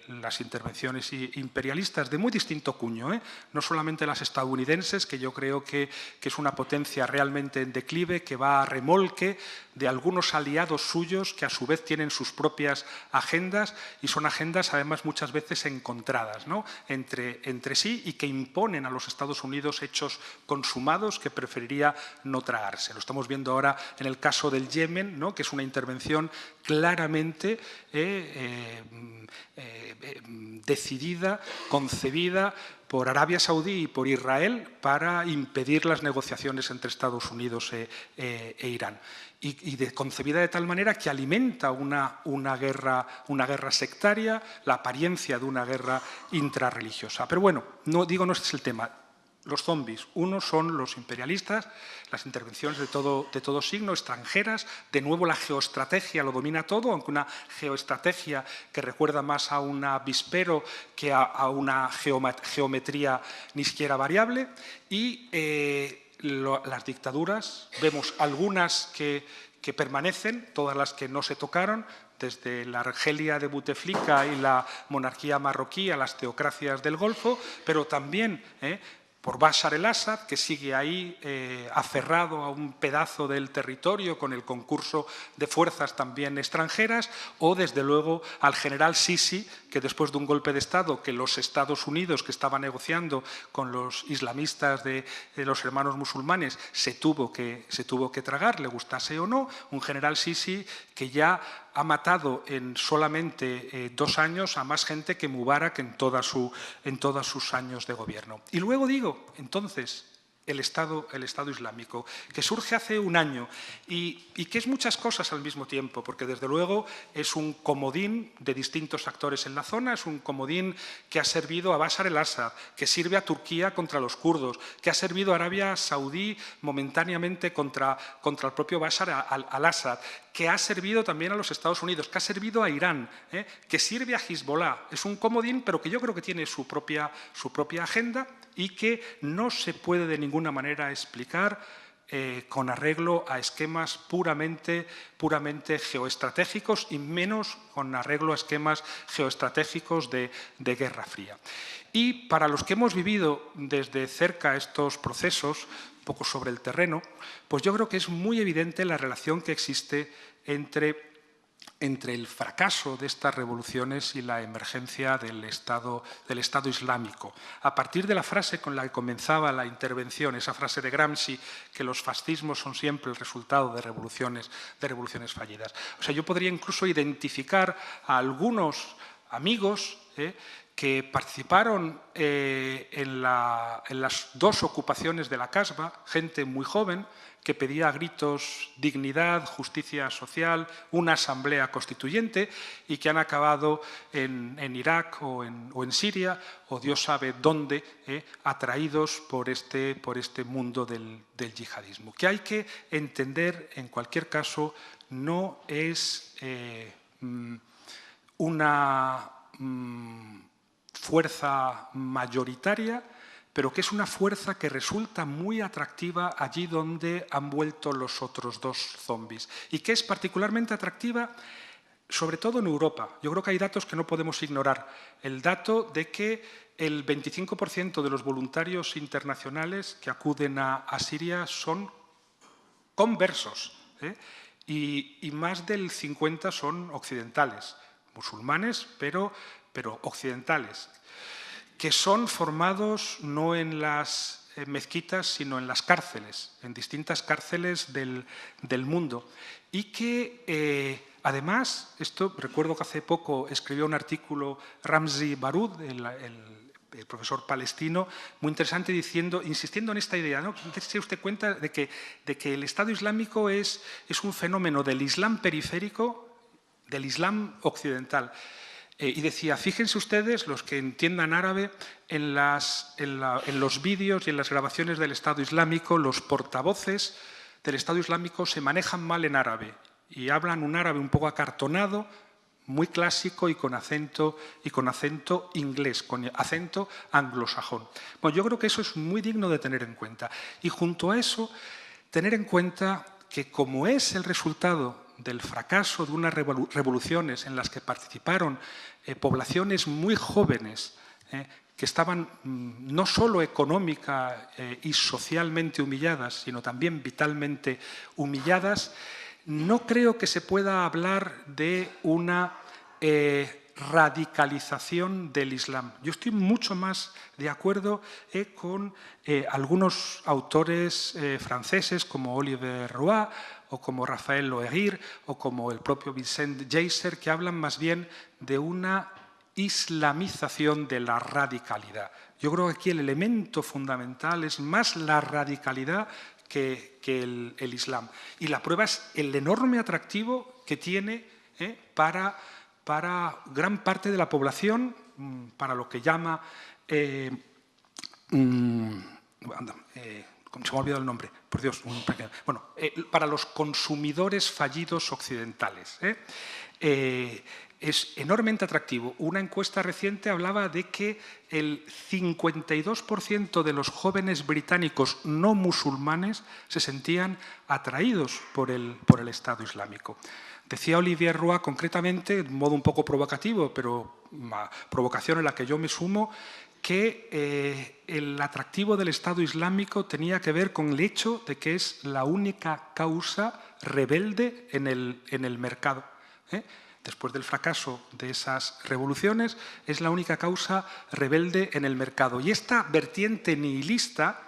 las intervenciones imperialistas de muy distinto cuño, no solamente las estadounidenses, que yo creo que es una potencia realmente en declive, que va a remolque de algunos aliados suyos que a su vez tienen sus propias agendas y son agendas además muchas veces encontradas, ¿no? entre sí, y que imponen a los Estados Unidos hechos consumados que preferiría no tragarse. Lo estamos viendo ahora en el caso del Yemen, ¿no? Que es una intervención claramente decidida, concebida por Arabia Saudí y por Israel para impedir las negociaciones entre Estados Unidos e Irán. Y concebida de tal manera que alimenta una guerra sectaria, la apariencia de una guerra intrarreligiosa. Pero bueno, no este es el tema. Los zombies, uno son los imperialistas, las intervenciones de todo signo, extranjeras. De nuevo la geoestrategia lo domina todo, aunque una geoestrategia que recuerda más a un avispero que a una geometría ni siquiera variable. Y las dictaduras, vemos algunas que permanecen, todas las que no se tocaron, desde la Argelia de Buteflika y la monarquía marroquí a las teocracias del Golfo, pero también por Bashar el-Assad, que sigue ahí aferrado a un pedazo del territorio con el concurso de fuerzas también extranjeras, o desde luego al general Sisi, que después de un golpe de Estado que los Estados Unidos, que estaba negociando con los islamistas de los hermanos musulmanes, se tuvo que tragar, le gustase o no, un general Sisi que ya ha matado en solamente 2 años a más gente que Mubarak en todos sus años de gobierno. Y luego digo, entonces, el Estado Islámico, que surge hace un año y que es muchas cosas al mismo tiempo, porque desde luego es un comodín de distintos actores en la zona, es un comodín que ha servido a Bashar el-Assad, que sirve a Turquía contra los kurdos, que ha servido a Arabia Saudí momentáneamente contra el propio Bashar al-Assad, que ha servido también a los Estados Unidos, que ha servido a Irán, que sirve a Hezbollah. Es un comodín, pero que yo creo que tiene su propia agenda y que no se puede de ninguna manera explicar con arreglo a esquemas puramente geoestratégicos y menos con arreglo a esquemas geoestratégicos de Guerra Fría. Y para los que hemos vivido desde cerca estos procesos, un poco sobre el terreno, pues yo creo que es muy evidente la relación que existe entre el fracaso de estas revoluciones y la emergencia del Estado Islámico. A partir de la frase con la que comenzaba la intervención, esa frase de Gramsci, que los fascismos son siempre el resultado de revoluciones fallidas. O sea, yo podría incluso identificar a algunos amigos que participaron en las dos ocupaciones de la Casbah, gente muy joven, que pedía a gritos dignidad, justicia social, una asamblea constituyente y que han acabado en Irak o en Siria o Dios sabe dónde, atraídos por este mundo del yihadismo. Que hay que entender, en cualquier caso, no es una fuerza mayoritaria, pero que es una fuerza que resulta muy atractiva allí donde han vuelto los otros dos zombies y que es particularmente atractiva sobre todo en Europa. Yo creo que hay datos que no podemos ignorar. El dato de que el 25% de los voluntarios internacionales que acuden a Siria son conversos, y más del 50% son occidentales, musulmanes, pero occidentales, que son formados no en las mezquitas, sino en las cárceles, en distintas cárceles del mundo. Y que, además, recuerdo que hace poco escribió un artículo Ramzi Baroud, el profesor palestino, muy interesante, insistiendo en esta idea, ¿no? ¿Se da usted cuenta de que el Estado Islámico es un fenómeno del Islam periférico, del Islam occidental? Y decía, fíjense ustedes, los que entiendan árabe, en los vídeos y en las grabaciones del Estado Islámico, los portavoces del Estado Islámico se manejan mal en árabe y hablan un árabe un poco acartonado, muy clásico y con acento inglés, con acento anglosajón. Bueno, yo creo que eso es muy digno de tener en cuenta. Y junto a eso, tener en cuenta que como es el resultado del fracaso de unas revoluciones en las que participaron poblaciones muy jóvenes que estaban no solo económica y socialmente humilladas, sino también vitalmente humilladas, no creo que se pueda hablar de una radicalización del Islam. Yo estoy mucho más de acuerdo con algunos autores franceses como Olivier Roy o como Raphael Loegir o como el propio Vincent Geisser, que hablan más bien de una islamización de la radicalidad. Yo creo que aquí el elemento fundamental es más la radicalidad que el Islam. Y la prueba es el enorme atractivo que tiene para gran parte de la población, para lo que llama... se me ha olvidado el nombre, por Dios. Bueno, para los consumidores fallidos occidentales. Es enormemente atractivo. Una encuesta reciente hablaba de que el 52% de los jóvenes británicos no musulmanes se sentían atraídos por el Estado Islámico. Decía Olivier Roy concretamente, de modo un poco provocativo, pero una provocación en la que yo me sumo, que el atractivo del Estado Islámico tenía que ver con el hecho de que es la única causa rebelde en el mercado. Después del fracaso de esas revoluciones, es la única causa rebelde en el mercado. Y esta vertiente nihilista,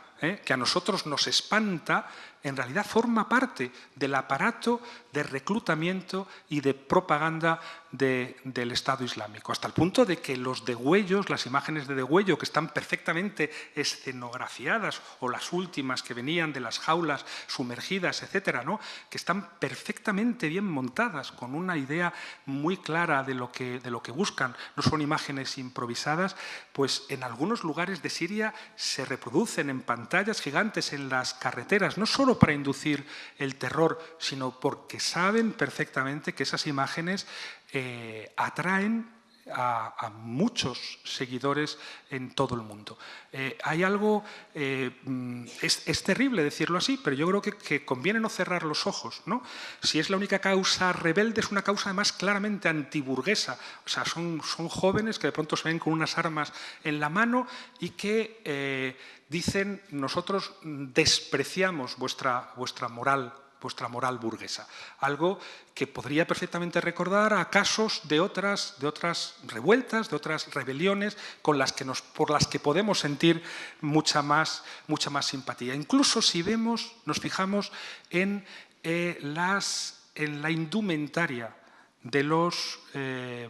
que a nosotros nos espanta, en realidad forma parte del aparato de reclutamiento y de propaganda del Estado Islámico, hasta el punto de que los degüellos, las imágenes de degüello que están perfectamente escenografiadas, o las últimas que venían de las jaulas sumergidas, etcétera, ¿no?, que están perfectamente bien montadas, con una idea muy clara de lo que buscan, no son imágenes improvisadas, pues en algunos lugares de Siria se reproducen en pantallas gigantes en las carreteras, no solo para inducir el terror, sino porque saben perfectamente que esas imágenes atraen a muchos seguidores en todo el mundo. Hay algo, es terrible decirlo así, pero yo creo que conviene no cerrar los ojos, ¿no? Si es la única causa rebelde, es una causa además claramente antiburguesa. O sea, son jóvenes que de pronto se ven con unas armas en la mano y que dicen: nosotros despreciamos vuestra moral burguesa. Algo que podría perfectamente recordar a casos de otras revueltas, de otras rebeliones por las que podemos sentir mucha más simpatía. Incluso si nos fijamos en la indumentaria de los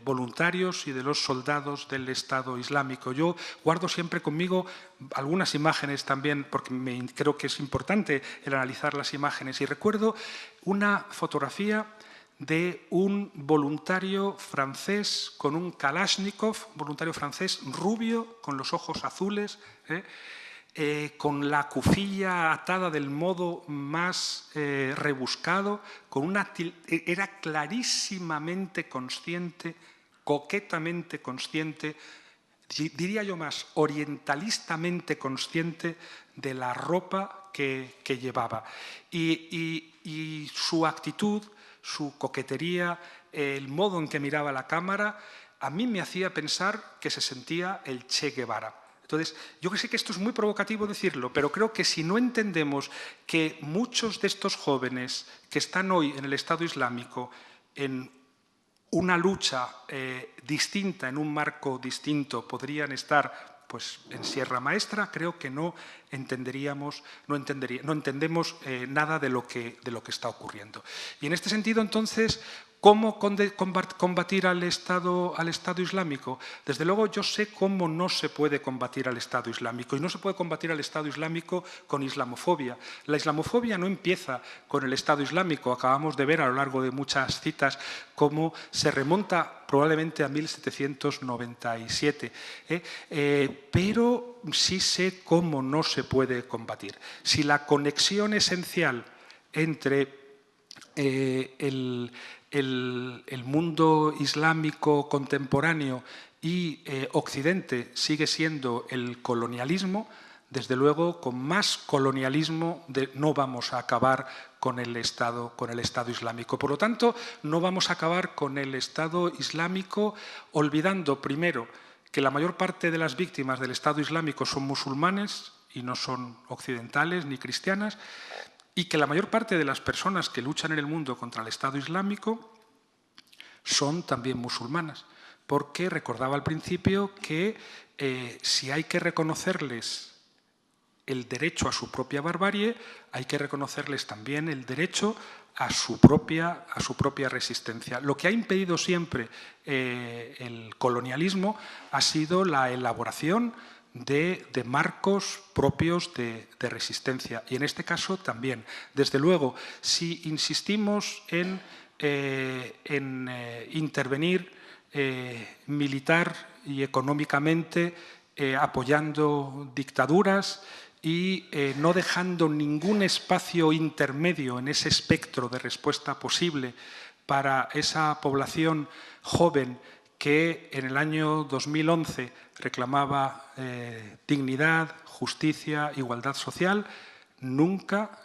voluntarios y de los soldados del Estado Islámico. Yo guardo siempre conmigo algunas imágenes también, porque creo que es importante el analizar las imágenes, y recuerdo una fotografía de un voluntario francés con un Kalashnikov, voluntario francés rubio, con los ojos azules, con la cufilla atada del modo más rebuscado, era clarísimamente consciente, coquetamente consciente, diría yo más, orientalistamente consciente de la ropa que llevaba. Y su actitud, su coquetería, el modo en que miraba la cámara, a mí me hacía pensar que se sentía el Che Guevara. Entonces, yo sé que esto es muy provocativo decirlo, pero creo que si no entendemos que muchos de estos jóvenes que están hoy en el Estado Islámico en una lucha distinta, en un marco distinto, podrían estar pues en Sierra Maestra, creo que no entendemos nada de lo que está ocurriendo. Y en este sentido, entonces, ¿cómo combatir al Estado Islámico? Desde luego, yo sé cómo no se puede combatir al Estado Islámico, y no se puede combatir al Estado Islámico con islamofobia. La islamofobia no empieza con el Estado Islámico. Acabamos de ver a lo largo de muchas citas cómo se remonta probablemente a 1797. Pero sí sé cómo no se puede combatir. Si la conexión esencial entre el mundo islámico contemporáneo y Occidente sigue siendo el colonialismo, desde luego con más colonialismo no vamos a acabar con el Estado Islámico. Por lo tanto, no vamos a acabar con el Estado Islámico olvidando, primero, que la mayor parte de las víctimas del Estado Islámico son musulmanes y no son occidentales ni cristianas, y que la mayor parte de las personas que luchan en el mundo contra el Estado Islámico son también musulmanas, porque recordaba al principio que si hay que reconocerles el derecho a su propia barbarie, hay que reconocerles también el derecho a su propia resistencia. Lo que ha impedido siempre el colonialismo ha sido la elaboración de marcos propios de resistencia. Y en este caso también. Desde luego, si insistimos en intervenir militar y económicamente apoyando dictaduras y no dejando ningún espacio intermedio en ese espectro de respuesta posible para esa población joven que en el año 2011 reclamaba dignidad, justicia, igualdad social, nunca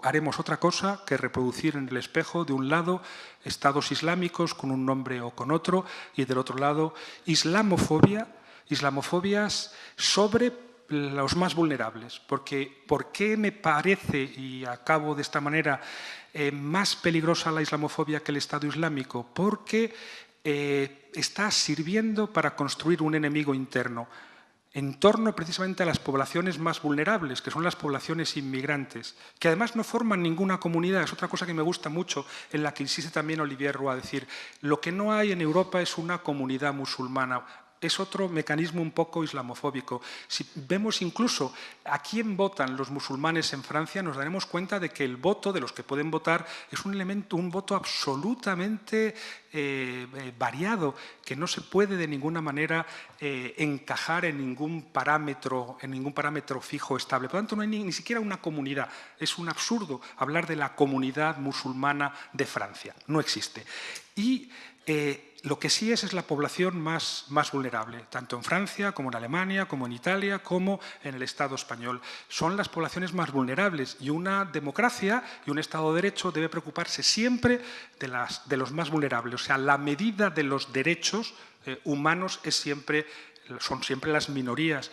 haremos otra cosa que reproducir en el espejo, de un lado, estados islámicos con un nombre o con otro, y del otro lado, islamofobias sobre los más vulnerables. Porque, ¿por qué me parece, y acabo de esta manera, más peligrosa la islamofobia que el Estado Islámico? Porque está sirviendo para construir un enemigo interno. en torno precisamente a las poblaciones más vulnerables, que son las poblaciones inmigrantes, que además no forman ninguna comunidad. Es otra cosa que me gusta mucho, en la que insiste también Olivier Roy, decir, lo que no hay en Europa es una comunidad musulmana. Es otro mecanismo un poco islamofóbico. Si vemos incluso a quién votan los musulmanes en Francia, nos daremos cuenta de que el voto de los que pueden votar es un elemento, un voto absolutamente variado, que no se puede de ninguna manera encajar en ningún parámetro fijo estable. Por lo tanto, no hay ni siquiera una comunidad. Es un absurdo hablar de la comunidad musulmana de Francia. No existe. Y lo que sí es la población más vulnerable, tanto en Francia como en Alemania, como en Italia, como en el Estado español. Son las poblaciones más vulnerables y una democracia y un Estado de Derecho debe preocuparse siempre de los más vulnerables. O sea, la medida de los derechos humanos son siempre las minorías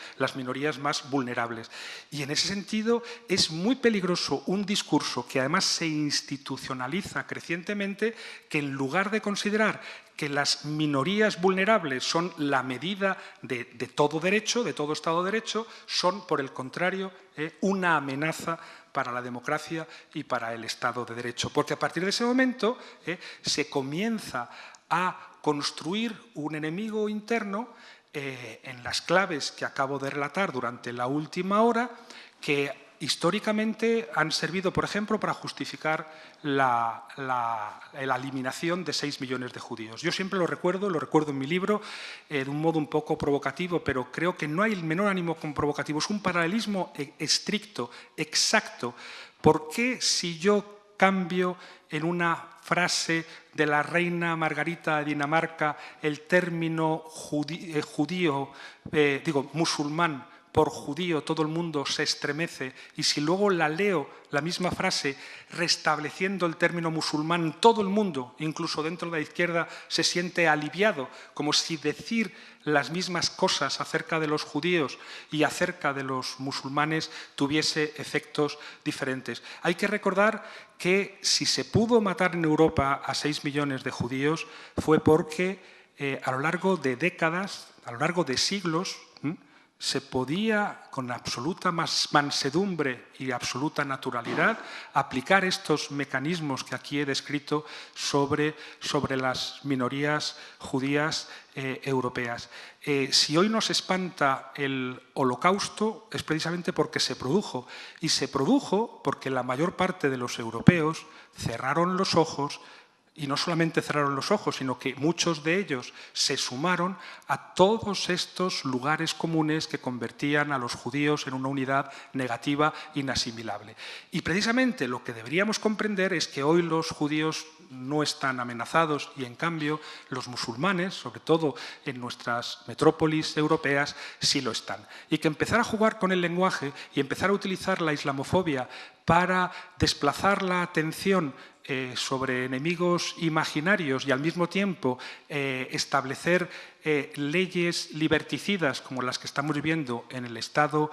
más vulnerables. Y en ese sentido es muy peligroso un discurso que además se institucionaliza crecientemente, que en lugar de considerar que las minorías vulnerables son la medida de todo derecho, de todo Estado de Derecho, son, por el contrario, una amenaza para la democracia y para el Estado de Derecho. Porque a partir de ese momento se comienza a construir un enemigo interno en las claves que acabo de relatar durante la última hora, que históricamente han servido, por ejemplo, para justificar la eliminación de 6 millones de judíos. Yo siempre lo recuerdo en mi libro, de un modo un poco provocativo, pero creo que no hay el menor ánimo con provocativo. Es un paralelismo estricto, exacto. ¿Por qué si yo cambio en una frase de la reina Margarita de Dinamarca el término musulmán por judío, todo el mundo se estremece, y si luego la leo, la misma frase, restableciendo el término musulmán, todo el mundo, incluso dentro de la izquierda, se siente aliviado, como si decir las mismas cosas acerca de los judíos y acerca de los musulmanes tuviese efectos diferentes? Hay que recordar que si se pudo matar en Europa a 6 millones de judíos fue porque a lo largo de décadas, a lo largo de siglos, se podía, con absoluta mansedumbre y absoluta naturalidad, aplicar estos mecanismos que aquí he descrito sobre las minorías judías europeas. Si hoy nos espanta el Holocausto es precisamente porque se produjo, y se produjo porque la mayor parte de los europeos cerraron los ojos. Y no solamente cerraron los ojos, sino que muchos de ellos se sumaron a todos estos lugares comunes que convertían a los judíos en una unidad negativa inasimilable. Y precisamente lo que deberíamos comprender es que hoy los judíos no están amenazados y, en cambio, los musulmanes, sobre todo en nuestras metrópolis europeas, sí lo están. Y que empezar a jugar con el lenguaje y empezar a utilizar la islamofobia para desplazar la atención sobre enemigos imaginarios y al mismo tiempo establecer leyes liberticidas como las que estamos viviendo en el Estado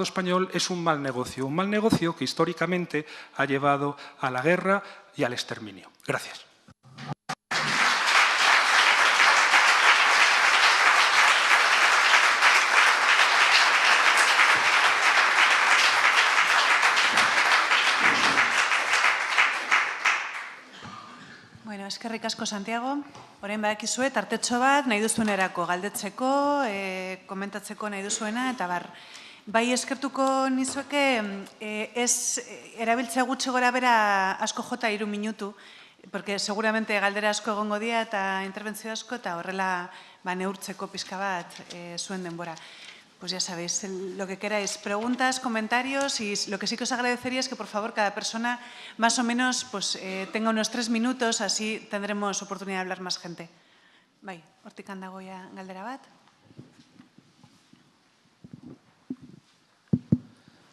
español es un mal negocio que históricamente ha llevado a la guerra y al exterminio. Gracias. Bueno, eskerrik asko, Santiago. Orain badakizue, tartetxo bat nahi duzuenerako galdetzeko, komentatzeko nahi duzuena, eta bar. Bai, eskertuko nizueke, erabiltzea gutxi gora bera asko jota 3 minutu, porque seguramente galdera asko egongo dira eta interbentzio asko, eta horrela neurtzeko pixka bat zuen denbora. Pues ya sabéis, lo que queráis, preguntas, comentarios, y lo que sí que os agradecería es que, por favor, cada persona más o menos tenga unos 3 minutos, así tendremos oportunidad de hablar más gente. Bai, hortik handago ya galdera bat.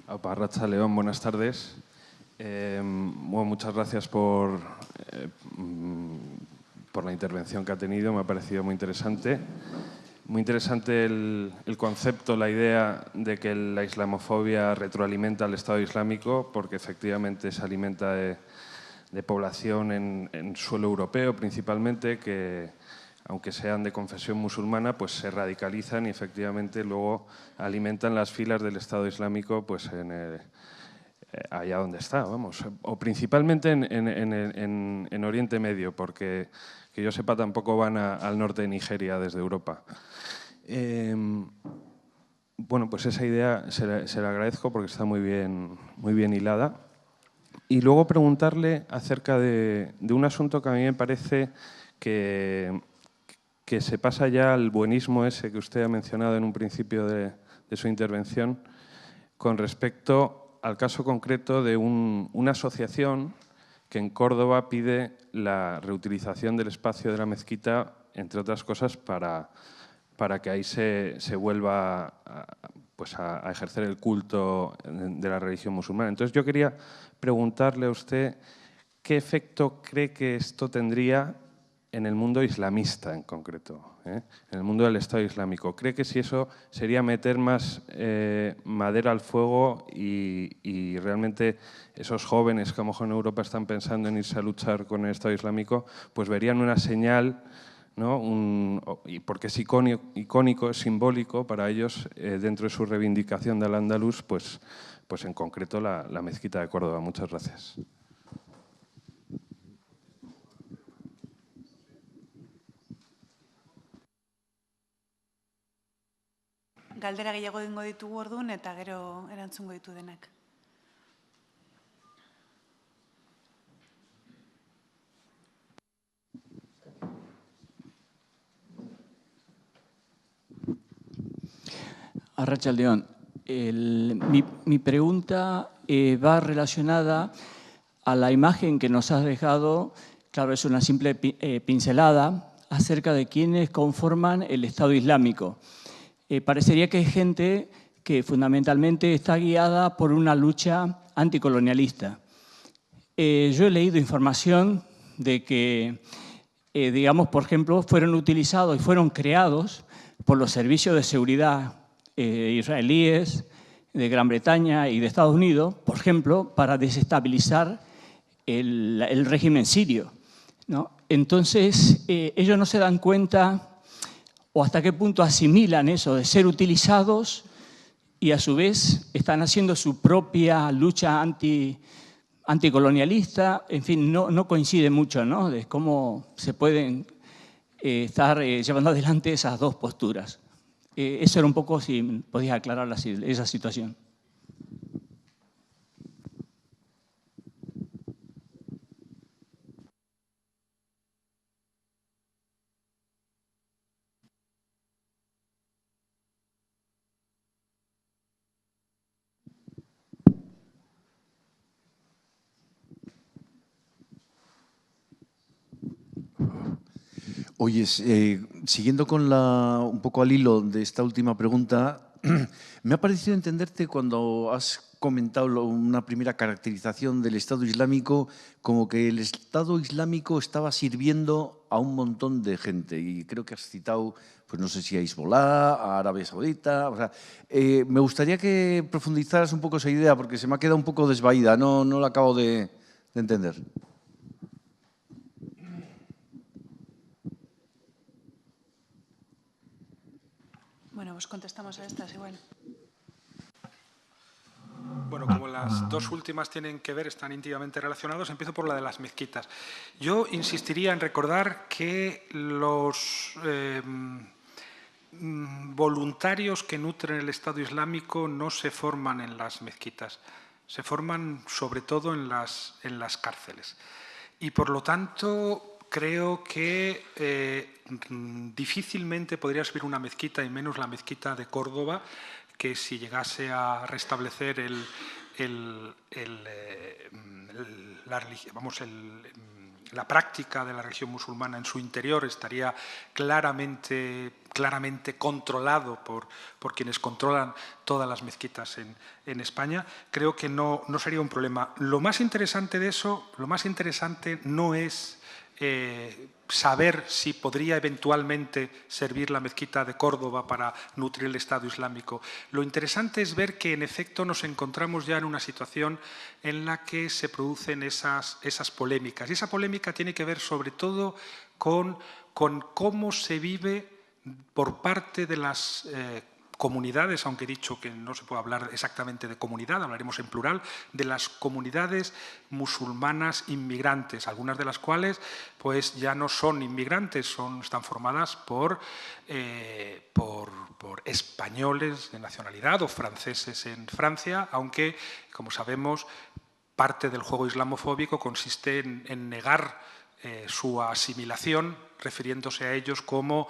Aupa, Arratsaldeon, buenas tardes. Muchas gracias por la intervención que ha tenido, me ha parecido muy interesante. Muy interesante el concepto, la idea de que la islamofobia retroalimenta al Estado Islámico, porque efectivamente se alimenta de población en suelo europeo principalmente, que aunque sean de confesión musulmana, pues se radicalizan y efectivamente luego alimentan las filas del Estado Islámico pues allá donde está, vamos. O principalmente en Oriente Medio, porque que yo sepa tampoco van al norte de Nigeria desde Europa. Bueno, pues esa idea se la agradezco porque está muy bien hilada. Y luego preguntarle acerca de un asunto que a mí me parece que se pasa ya al buenismo ese que usted ha mencionado en un principio de su intervención con respecto al caso concreto de una asociación que en Córdoba pide la reutilización del espacio de la mezquita, entre otras cosas, para que ahí se vuelva a ejercer el culto de la religión musulmana. Entonces yo quería preguntarle a usted qué efecto cree que esto tendría en el mundo islamista en concreto, en el mundo del Estado Islámico. ¿Cree que si eso sería meter más madera al fuego y realmente esos jóvenes que a lo mejor en Europa están pensando en irse a luchar con el Estado Islámico, pues verían una señal, ¿no? Porque es icónico, es simbólico para ellos dentro de su reivindicación del Andalus, pues en concreto la mezquita de Córdoba? Muchas gracias. Galdera gehiago egingo ditugu orduan eta gero erantzungo ditu denak. Arratsaldeon. Mi pregunta va relacionada a la imagen que nos has dejado. Claro, es una simple pincelada acerca de quienes conforman el Estado Islámico. Parecería que es gente que fundamentalmente está guiada por una lucha anticolonialista. Yo he leído información de que, digamos, por ejemplo, fueron utilizados y fueron creados por los servicios de seguridad israelíes, de Gran Bretaña y de Estados Unidos, por ejemplo, para desestabilizar el régimen sirio, ¿no? Entonces, ellos no se dan cuenta o hasta qué punto asimilan eso de ser utilizados y a su vez están haciendo su propia lucha anticolonialista. En fin, no coincide mucho, ¿no?, de cómo se pueden estar llevando adelante esas dos posturas. Eso era un poco, si podías aclarar esa situación. Oye, siguiendo con un poco al hilo de esta última pregunta, me ha parecido entenderte cuando has comentado una primera caracterización del Estado Islámico como que el Estado Islámico estaba sirviendo a un montón de gente. Y creo que has citado, pues no sé si a Hezbollah, a Arabia Saudita. O sea, me gustaría que profundizaras un poco esa idea porque se me ha quedado un poco desvaída, no la acabo de entender. Bueno, pues contestamos a estas igual. Bueno, como las dos últimas tienen que ver, están íntimamente relacionados, empiezo por la de las mezquitas. Yo insistiría en recordar que los voluntarios que nutren el Estado Islámico no se forman en las mezquitas, se forman sobre todo en las cárceles. Y por lo tanto creo que difícilmente podría servir una mezquita, y menos la mezquita de Córdoba, que si llegase a restablecer la práctica de la religión musulmana en su interior, estaría claramente controlado por quienes controlan todas las mezquitas en España. Creo que no sería un problema. Lo más interesante de eso, lo más interesante no es saber si podría eventualmente servir la mezquita de Córdoba para nutrir el Estado Islámico. Lo interesante es ver que en efecto nos encontramos ya en una situación en la que se producen esas polémicas. Y esa polémica tiene que ver sobre todo con con cómo se vive por parte de las comunidades, aunque he dicho que no se puede hablar exactamente de comunidad, hablaremos en plural, de las comunidades musulmanas inmigrantes, algunas de las cuales pues ya no son inmigrantes, están formadas por españoles de nacionalidad o franceses en Francia, aunque, como sabemos, parte del juego islamofóbico consiste en negar su asimilación, refiriéndose a ellos como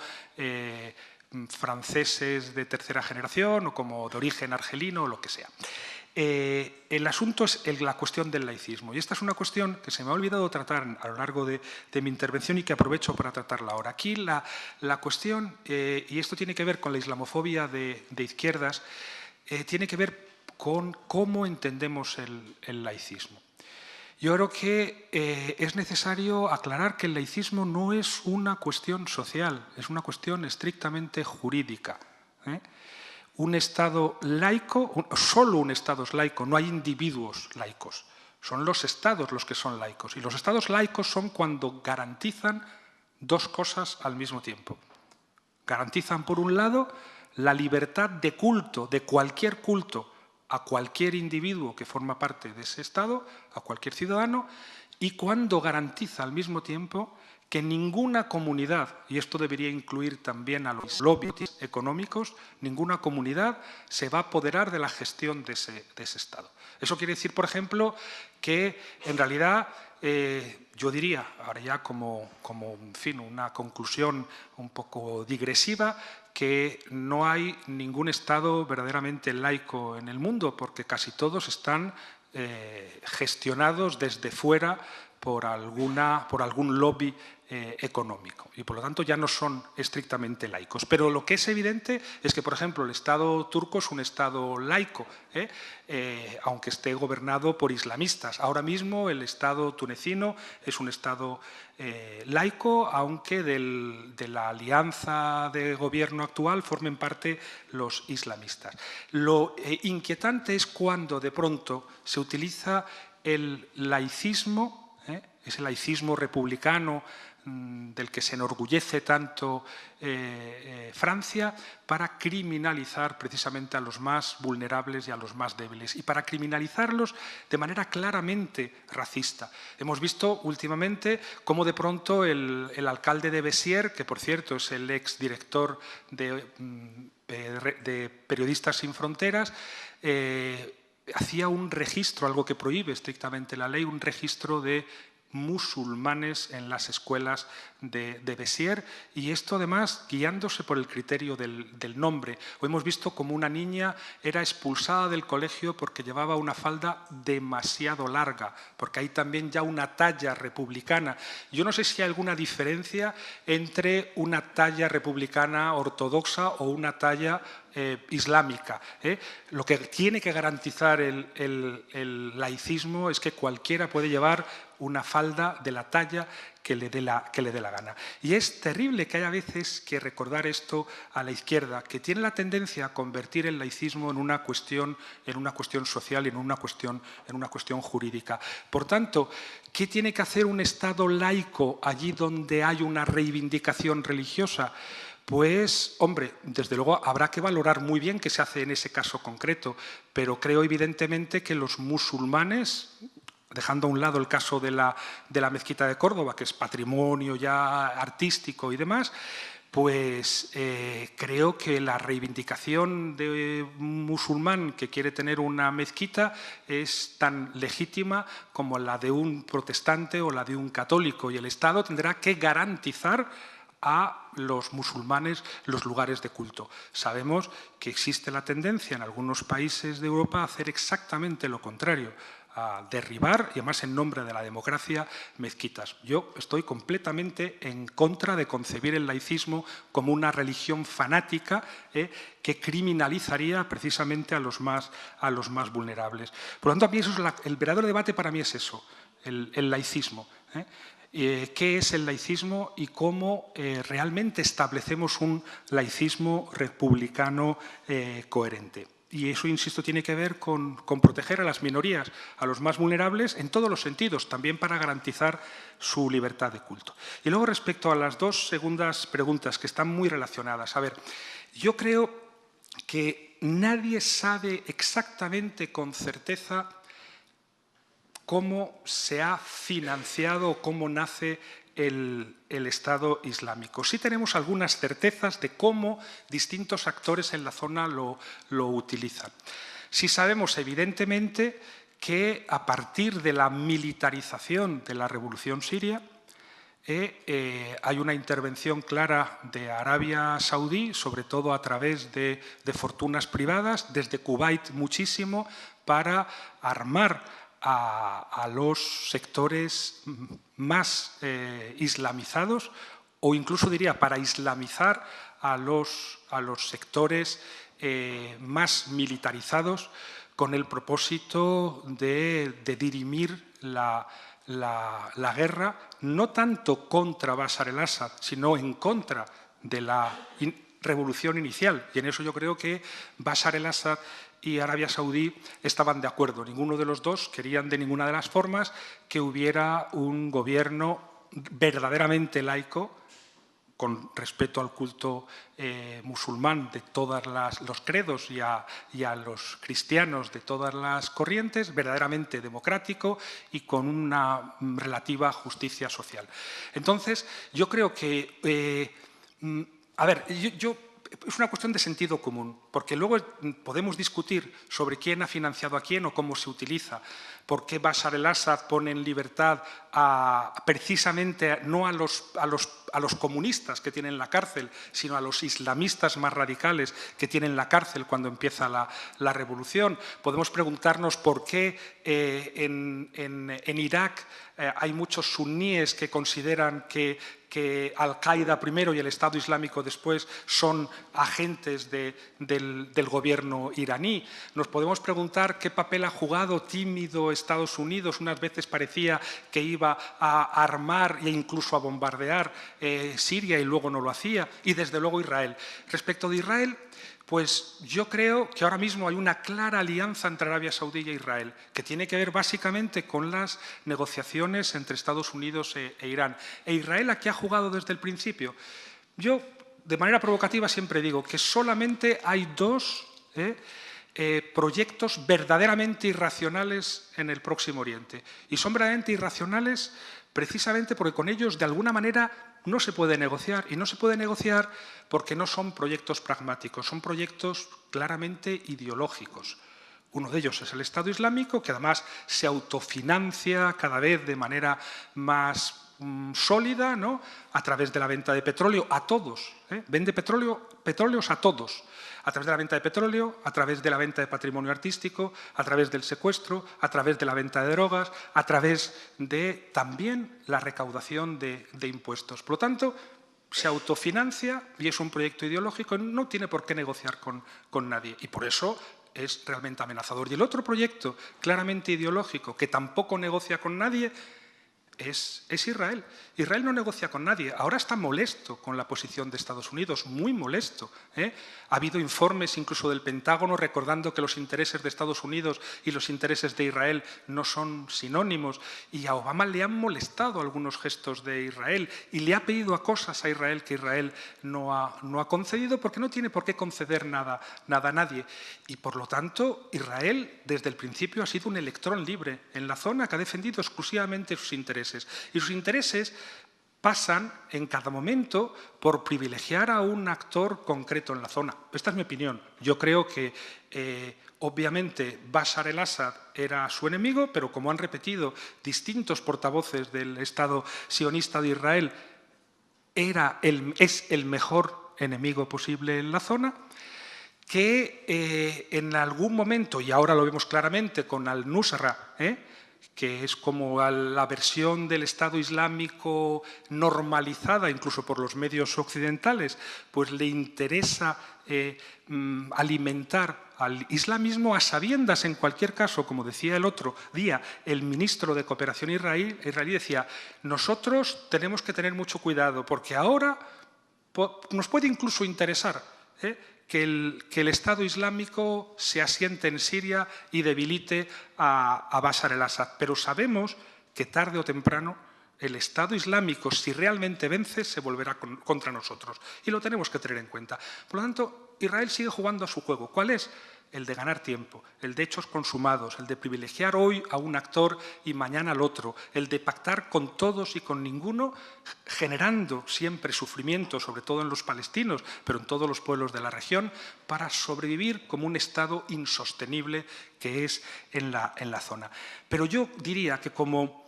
franceses de tercera generación o como de origen argelino o lo que sea. El asunto es la cuestión del laicismo, y esta es una cuestión que se me ha olvidado tratar a lo largo de mi intervención y que aprovecho para tratarla ahora. Aquí la cuestión, y esto tiene que ver con la islamofobia de izquierdas, tiene que ver con cómo entendemos el laicismo. Yo creo que es necesario aclarar que el laicismo no es una cuestión social, es una cuestión estrictamente jurídica. Un Estado laico, solo un Estado es laico, no hay individuos laicos. Son los Estados los que son laicos. Y los Estados laicos son cuando garantizan dos cosas al mismo tiempo. Garantizan, por un lado, la libertad de culto, de cualquier culto, a cualquier individuo que forma parte de ese Estado, a cualquier ciudadano, y cuando garantiza al mismo tiempo que ninguna comunidad, y esto debería incluir también a los lobbies económicos, ninguna comunidad se va a apoderar de la gestión de ese Estado. Eso quiere decir, por ejemplo, que en realidad yo diría, ahora ya como en fin, una conclusión un poco digresiva, que no hay ningún Estado verdaderamente laico en el mundo, porque casi todos están gestionados desde fuera por algún lobby económico, y por lo tanto ya no son estrictamente laicos. Pero lo que es evidente es que, por ejemplo, el Estado turco es un Estado laico, aunque esté gobernado por islamistas. Ahora mismo el Estado tunecino es un Estado laico, aunque de la alianza de gobierno actual formen parte los islamistas. Lo inquietante es cuando de pronto se utiliza el laicismo, ese laicismo republicano del que se enorgullece tanto Francia, para criminalizar precisamente a los más vulnerables y a los más débiles, y para criminalizarlos de manera claramente racista. Hemos visto últimamente cómo de pronto el alcalde de Béziers, que por cierto es el exdirector de Periodistas Sin Fronteras, hacía un registro, algo que prohíbe estrictamente la ley, un registro de musulmanes en las escuelas de Béziers, y esto además guiándose por el criterio del nombre. Hoy hemos visto cómo una niña era expulsada del colegio porque llevaba una falda demasiado larga, porque hay también ya una talla republicana. Yo no sé si hay alguna diferencia entre una talla republicana ortodoxa o una talla islámica. Lo que tiene que garantizar el laicismo es que cualquiera puede llevar una falda de la talla que le dé la gana. Y es terrible que haya veces que recordar esto a la izquierda, que tiene la tendencia a convertir el laicismo en una cuestión social y en una cuestión jurídica. Por tanto, ¿qué tiene que hacer un Estado laico allí donde hay una reivindicación religiosa? Pues, hombre, desde luego habrá que valorar muy bien qué se hace en ese caso concreto, pero creo evidentemente que los musulmanes, dejando a un lado el caso de la mezquita de Córdoba, que es patrimonio ya artístico y demás, pues creo que la reivindicación de un musulmán que quiere tener una mezquita es tan legítima como la de un protestante o la de un católico, y el Estado tendrá que garantizar a los musulmanes los lugares de culto. Sabemos que existe la tendencia en algunos países de Europa a hacer exactamente lo contrario, a derribar, y además en nombre de la democracia, mezquitas. Yo estoy completamente en contra de concebir el laicismo como una religión fanática que criminalizaría precisamente a los más vulnerables. Por lo tanto, a mí eso es el verdadero debate para mí es eso, el laicismo. ¿Qué es el laicismo y cómo realmente establecemos un laicismo republicano coherente? Y eso, insisto, tiene que ver con proteger a las minorías, a los más vulnerables, en todos los sentidos, también para garantizar su libertad de culto. Y luego, respecto a las dos segundas preguntas, que están muy relacionadas. A ver, yo creo que nadie sabe exactamente con certeza cómo se ha financiado o cómo nace el Estado Islámico. Sí tenemos algunas certezas de cómo distintos actores en la zona lo utilizan. Sí sabemos, evidentemente, que a partir de la militarización de la revolución siria hay una intervención clara de Arabia Saudí, sobre todo a través de fortunas privadas, desde Kuwait muchísimo, para armar a los sectores más islamizados, o incluso diría para islamizar a los sectores más militarizados, con el propósito de dirimir la guerra, no tanto contra Bashar el-Assad, sino en contra de la revolución inicial. Y en eso yo creo que Bashar el-Assad y Arabia Saudí estaban de acuerdo. Ninguno de los dos querían de ninguna de las formas que hubiera un gobierno verdaderamente laico, con respeto al culto musulmán de todos los credos y a los cristianos de todas las corrientes, verdaderamente democrático y con una relativa justicia social. Entonces, yo creo que... a ver, es una cuestión de sentido común, porque luego podemos discutir sobre quién ha financiado a quién o cómo se utiliza, por qué Bashar el-Assad pone en libertad precisamente no a los comunistas que tienen la cárcel, sino a los islamistas más radicales que tienen la cárcel cuando empieza la revolución. Podemos preguntarnos por qué en Irak hay muchos suníes que consideran que Al-Qaeda primero y el Estado Islámico después son agentes del gobierno iraní. Nos podemos preguntar qué papel ha jugado tímido Estados Unidos. Unas veces parecía que iba a armar e incluso a bombardear Siria y luego no lo hacía. Y desde luego Israel. Respecto de Israel, pues yo creo que ahora mismo hay una clara alianza entre Arabia Saudí y Israel, que tiene que ver básicamente con las negociaciones entre Estados Unidos e Irán. ¿E Israel a qué ha jugado desde el principio? Yo, de manera provocativa, siempre digo que solamente hay dos proyectos verdaderamente irracionales en el Próximo Oriente. Y son verdaderamente irracionales precisamente porque con ellos, de alguna manera, no se puede negociar. Y no se puede negociar porque no son proyectos pragmáticos, son proyectos claramente ideológicos. Uno de ellos es el Estado Islámico, que además se autofinancia cada vez de manera más sólida, ¿no?, a través de la venta de petróleo a todos. Vende petróleos a todos. A través de la venta de petróleo, a través de la venta de patrimonio artístico, a través del secuestro, a través de la venta de drogas, a través de también la recaudación de impuestos. Por lo tanto, se autofinancia y es un proyecto ideológico, no tiene por qué negociar con nadie. Y por eso es realmente amenazador. Y el otro proyecto claramente ideológico, que tampoco negocia con nadie, es Israel. Israel no negocia con nadie. Ahora está molesto con la posición de Estados Unidos, muy molesto. Ha habido informes incluso del Pentágono recordando que los intereses de Estados Unidos y los intereses de Israel no son sinónimos. Y a Obama le han molestado algunos gestos de Israel y le ha pedido cosas a Israel que Israel no ha concedido, porque no tiene por qué conceder nada a nadie. Y por lo tanto, Israel desde el principio ha sido un electrón libre en la zona que ha defendido exclusivamente sus intereses. Y sus intereses pasan en cada momento por privilegiar a un actor concreto en la zona. Esta es mi opinión. Yo creo que, obviamente, Bashar el-Assad era su enemigo, pero como han repetido distintos portavoces del Estado sionista de Israel, es el mejor enemigo posible en la zona, que en algún momento, y ahora lo vemos claramente con al-Nusra, que es como la versión del Estado Islámico normalizada incluso por los medios occidentales, pues le interesa alimentar al islamismo a sabiendas, en cualquier caso, como decía el otro día, el ministro de Cooperación israelí decía, nosotros tenemos que tener mucho cuidado porque ahora nos puede incluso interesar que el Estado Islámico se asiente en Siria y debilite a Bashar el-Assad. Pero sabemos que tarde o temprano el Estado Islámico, si realmente vence, se volverá contra nosotros. Y lo tenemos que tener en cuenta. Por lo tanto, Israel sigue jugando a su juego. ¿Cuál es? El de ganar tiempo, el de hechos consumados, el de privilegiar hoy a un actor y mañana al otro, el de pactar con todos y con ninguno, generando siempre sufrimiento, sobre todo en los palestinos, pero en todos los pueblos de la región, para sobrevivir como un Estado insostenible que es en la zona. Pero yo diría que como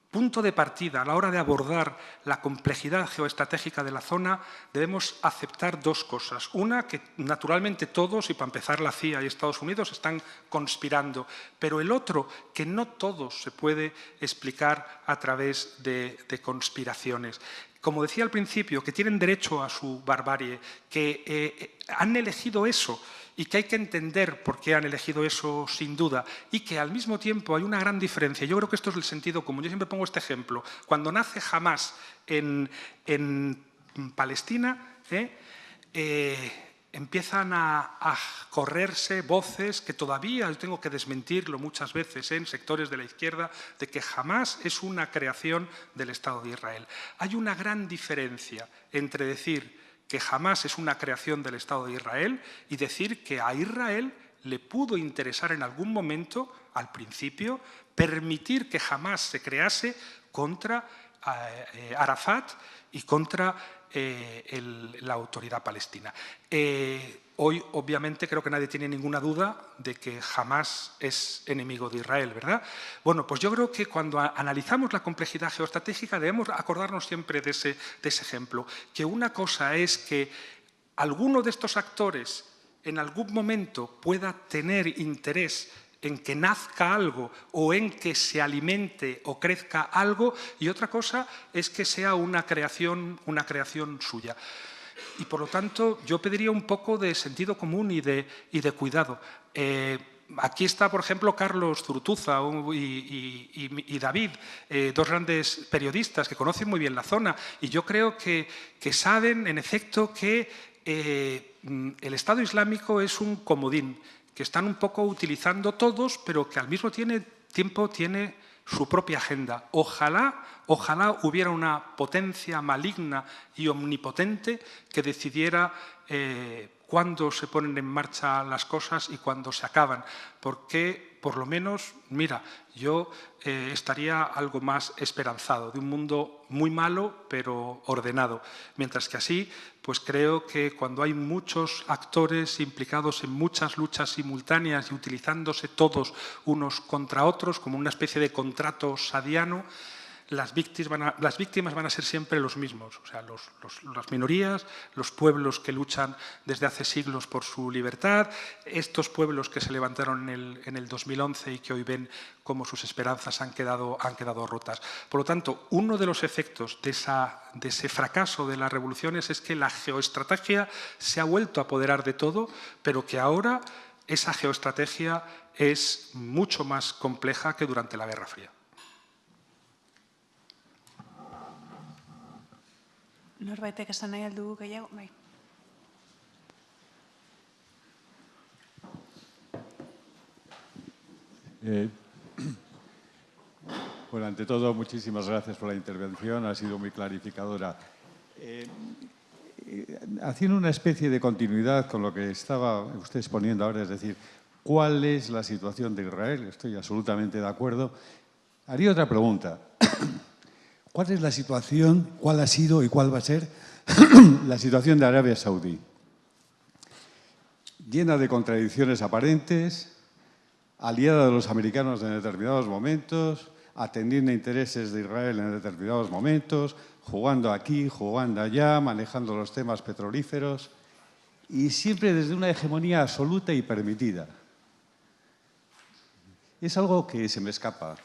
punto de partida a la hora de abordar la complejidad geoestratégica de la zona, debemos aceptar dos cosas. Una, que naturalmente todos, y para empezar la CIA y Estados Unidos, están conspirando, pero el otro, que no todo se puede explicar a través de conspiraciones. Como decía al principio, que tienen derecho a su barbarie, que han elegido eso, y que hay que entender por qué han elegido eso sin duda, y que al mismo tiempo hay una gran diferencia. Yo creo que esto es el sentido común. Yo siempre pongo este ejemplo. Cuando nace Hamás en Palestina, empiezan a correrse voces que todavía tengo que desmentirlo muchas veces en sectores de la izquierda, de que Hamás es una creación del Estado de Israel. Hay una gran diferencia entre decir que Hamás es una creación del Estado de Israel y decir que a Israel le pudo interesar en algún momento, al principio, permitir que Hamás se crease contra Arafat y contra la autoridad palestina. Hoy, obviamente, creo que nadie tiene ninguna duda de que Hamás es enemigo de Israel, ¿verdad? Bueno, pues yo creo que cuando analizamos la complejidad geoestratégica debemos acordarnos siempre de ese ejemplo, que una cosa es que alguno de estos actores en algún momento pueda tener interés en que nazca algo o en que se alimente o crezca algo, y otra cosa es que sea una creación suya. Y por lo tanto, yo pediría un poco de sentido común y de cuidado. Aquí está, por ejemplo, Carlos Zurutuza y David, dos grandes periodistas que conocen muy bien la zona, y yo creo que saben, en efecto, que el Estado Islámico es un comodín, que están un poco utilizando todos, pero que al mismo tiempo tiene su propia agenda. Ojalá hubiera una potencia maligna y omnipotente que decidiera cuándo se ponen en marcha las cosas y cuándo se acaban, porque por lo menos, mira, yo estaría algo más esperanzado de un mundo muy malo pero ordenado, mientras que así, pues creo que cuando hay muchos actores implicados en muchas luchas simultáneas y utilizándose todos unos contra otros como una especie de contrato sadiano, las víctimas van a ser siempre los mismos, o sea, las minorías, los pueblos que luchan desde hace siglos por su libertad, estos pueblos que se levantaron en el 2011 y que hoy ven cómo sus esperanzas han quedado rotas. Por lo tanto, uno de los efectos de ese fracaso de las revoluciones es que la geoestrategia se ha vuelto a apoderar de todo, pero que ahora esa geoestrategia es mucho más compleja que durante la Guerra Fría. Norbaitek esan nahi aldu gehiago? Bai. Bueno, ante todo, muchísimas gracias por la intervención, ha sido muy clarificadora. Haciendo una especie de continuidad con lo que estaba usted exponiendo ahora, es decir, ¿cuál es la situación de Israel? Estoy absolutamente de acuerdo. Haría otra pregunta. ¿Cuál es la situación, cuál ha sido y cuál va a ser la situación de Arabia Saudí? Llena de contradicciones aparentes, aliada de los americanos en determinados momentos, atendiendo a intereses de Israel en determinados momentos, jugando aquí, jugando allá, manejando los temas petrolíferos y siempre desde una hegemonía absoluta y permitida. Es algo que se me escapa.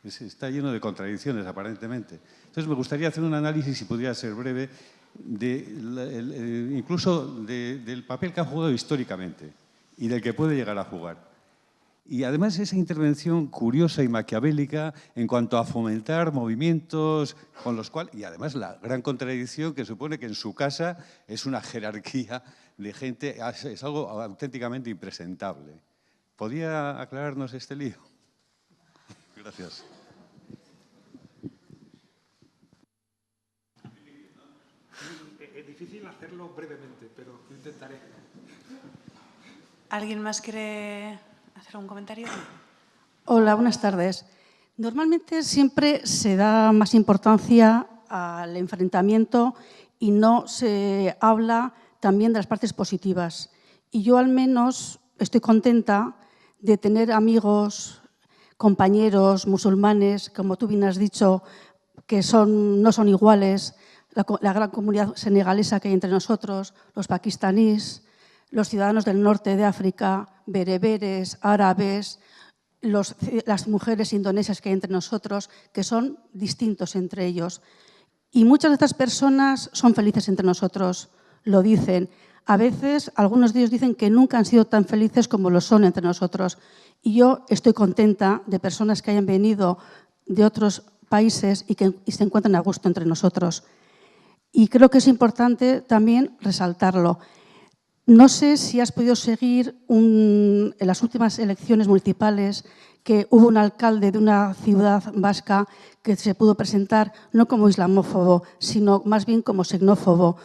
Está lleno de contradicciones, aparentemente. Entonces, me gustaría hacer un análisis, si pudiera ser breve, incluso del papel que ha jugado históricamente y del que puede llegar a jugar. Y además esa intervención curiosa y maquiavélica en cuanto a fomentar movimientos con los cuales, y además la gran contradicción que supone que en su casa es una jerarquía de gente, es algo auténticamente impresentable. ¿Podría aclararnos este lío? Gracias. Es difícil hacerlo brevemente, pero lo intentaré. ¿Alguien más quiere hacer un comentario? Hola, buenas tardes. Normalmente siempre se da más importancia al enfrentamiento y no se habla también de las partes positivas. Y yo al menos estoy contenta de tener amigos, compañeros musulmanes, como tú bien has dicho, que no son iguales, la gran comunidad senegalesa que hay entre nosotros, los pakistaníes, los ciudadanos del norte de África, bereberes, árabes, las mujeres indonesias que hay entre nosotros, que son distintos entre ellos. Y muchas de estas personas son felices entre nosotros, lo dicen. A veces, algunos de ellos dicen que nunca han sido tan felices como lo son entre nosotros. Y yo estoy contenta de personas que hayan venido de otros países y que se encuentran a gusto entre nosotros. Y creo que es importante también resaltarlo. No sé si has podido seguir en las últimas elecciones municipales que hubo un alcalde de una ciudad vasca que se pudo presentar no como islamófobo, sino más bien como xenófobo,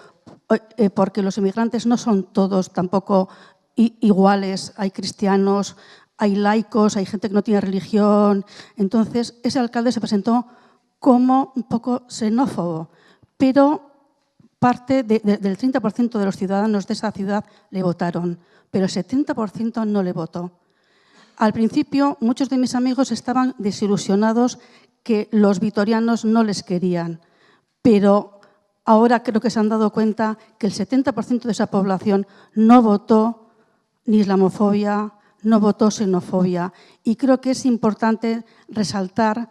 porque los inmigrantes no son todos tampoco iguales. Hay cristianos, hay laicos, hay gente que no tiene religión. Entonces, ese alcalde se presentó como un poco xenófobo, pero parte del 30% de los ciudadanos de esa ciudad le votaron, pero el 70% no le votó. Al principio, muchos de mis amigos estaban desilusionados que los vitorianos no les querían, pero ahora creo que se han dado cuenta que el 70% de esa población no votó ni islamofobia, no votó xenofobia. Y creo que es importante resaltar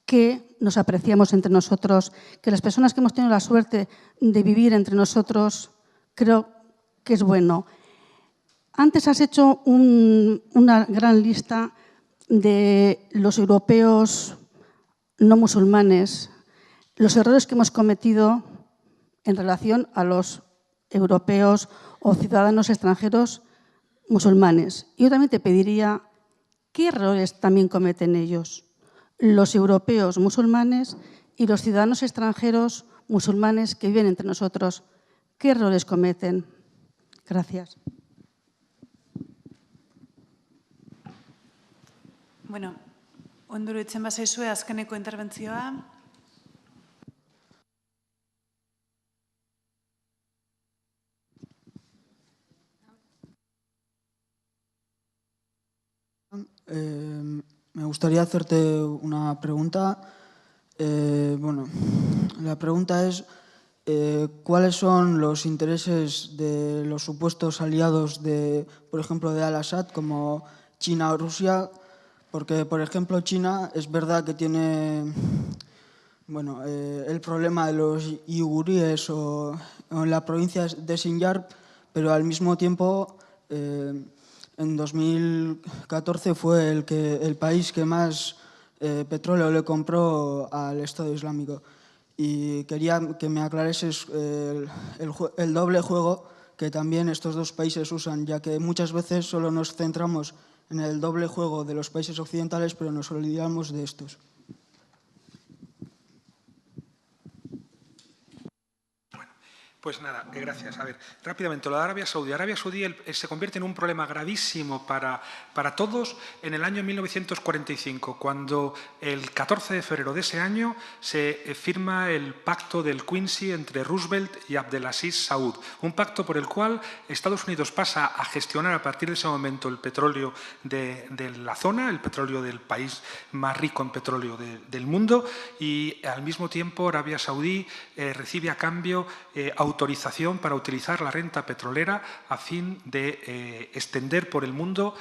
que nos apreciamos entre nosotros, que las personas que hemos tenido la suerte de vivir entre nosotros, creo que es bueno. Antes has hecho una gran lista de los europeos no musulmanes, los errores que hemos cometido en relación a los europeos o ciudadanos extranjeros musulmanes. Yo también te pediría, ¿qué errores también cometen ellos? Los europeos musulmanes y los ciudadanos extranjeros musulmanes que viven entre nosotros. ¿Qué errores cometen? Gracias. Bueno, ondoro itzen bazaizue azkeneko interbentzioa. Me gustaría hacerte una pregunta. Bueno, la pregunta es ¿cuáles son los intereses de los supuestos aliados de, por ejemplo, de Al-Assad, como China o Rusia? Porque, por ejemplo, China es verdad que tiene el problema de los uigures o en la provincia de Xinjiang, pero al mismo tiempo en 2014 fue el país que más petróleo le compró al Estado Islámico. Y quería que me aclarases el doble juego que también estos dos países usan, ya que muchas veces solo nos centramos en el doble juego de los países occidentales, pero nos olvidamos de estos. Pues nada, gracias. A ver, rápidamente, lo de Arabia Saudí. Arabia Saudí se convierte en un problema gravísimo para todos en el año 1945, cuando el 14 de febrero de ese año se firma el pacto del Quincy entre Roosevelt y Abdelaziz Saud, un pacto por el cual Estados Unidos pasa a gestionar a partir de ese momento el petróleo de la zona, el petróleo del país más rico en petróleo del mundo, y al mismo tiempo Arabia Saudí recibe a cambio autorización para utilizar la renta petrolera a fin de extender por el mundo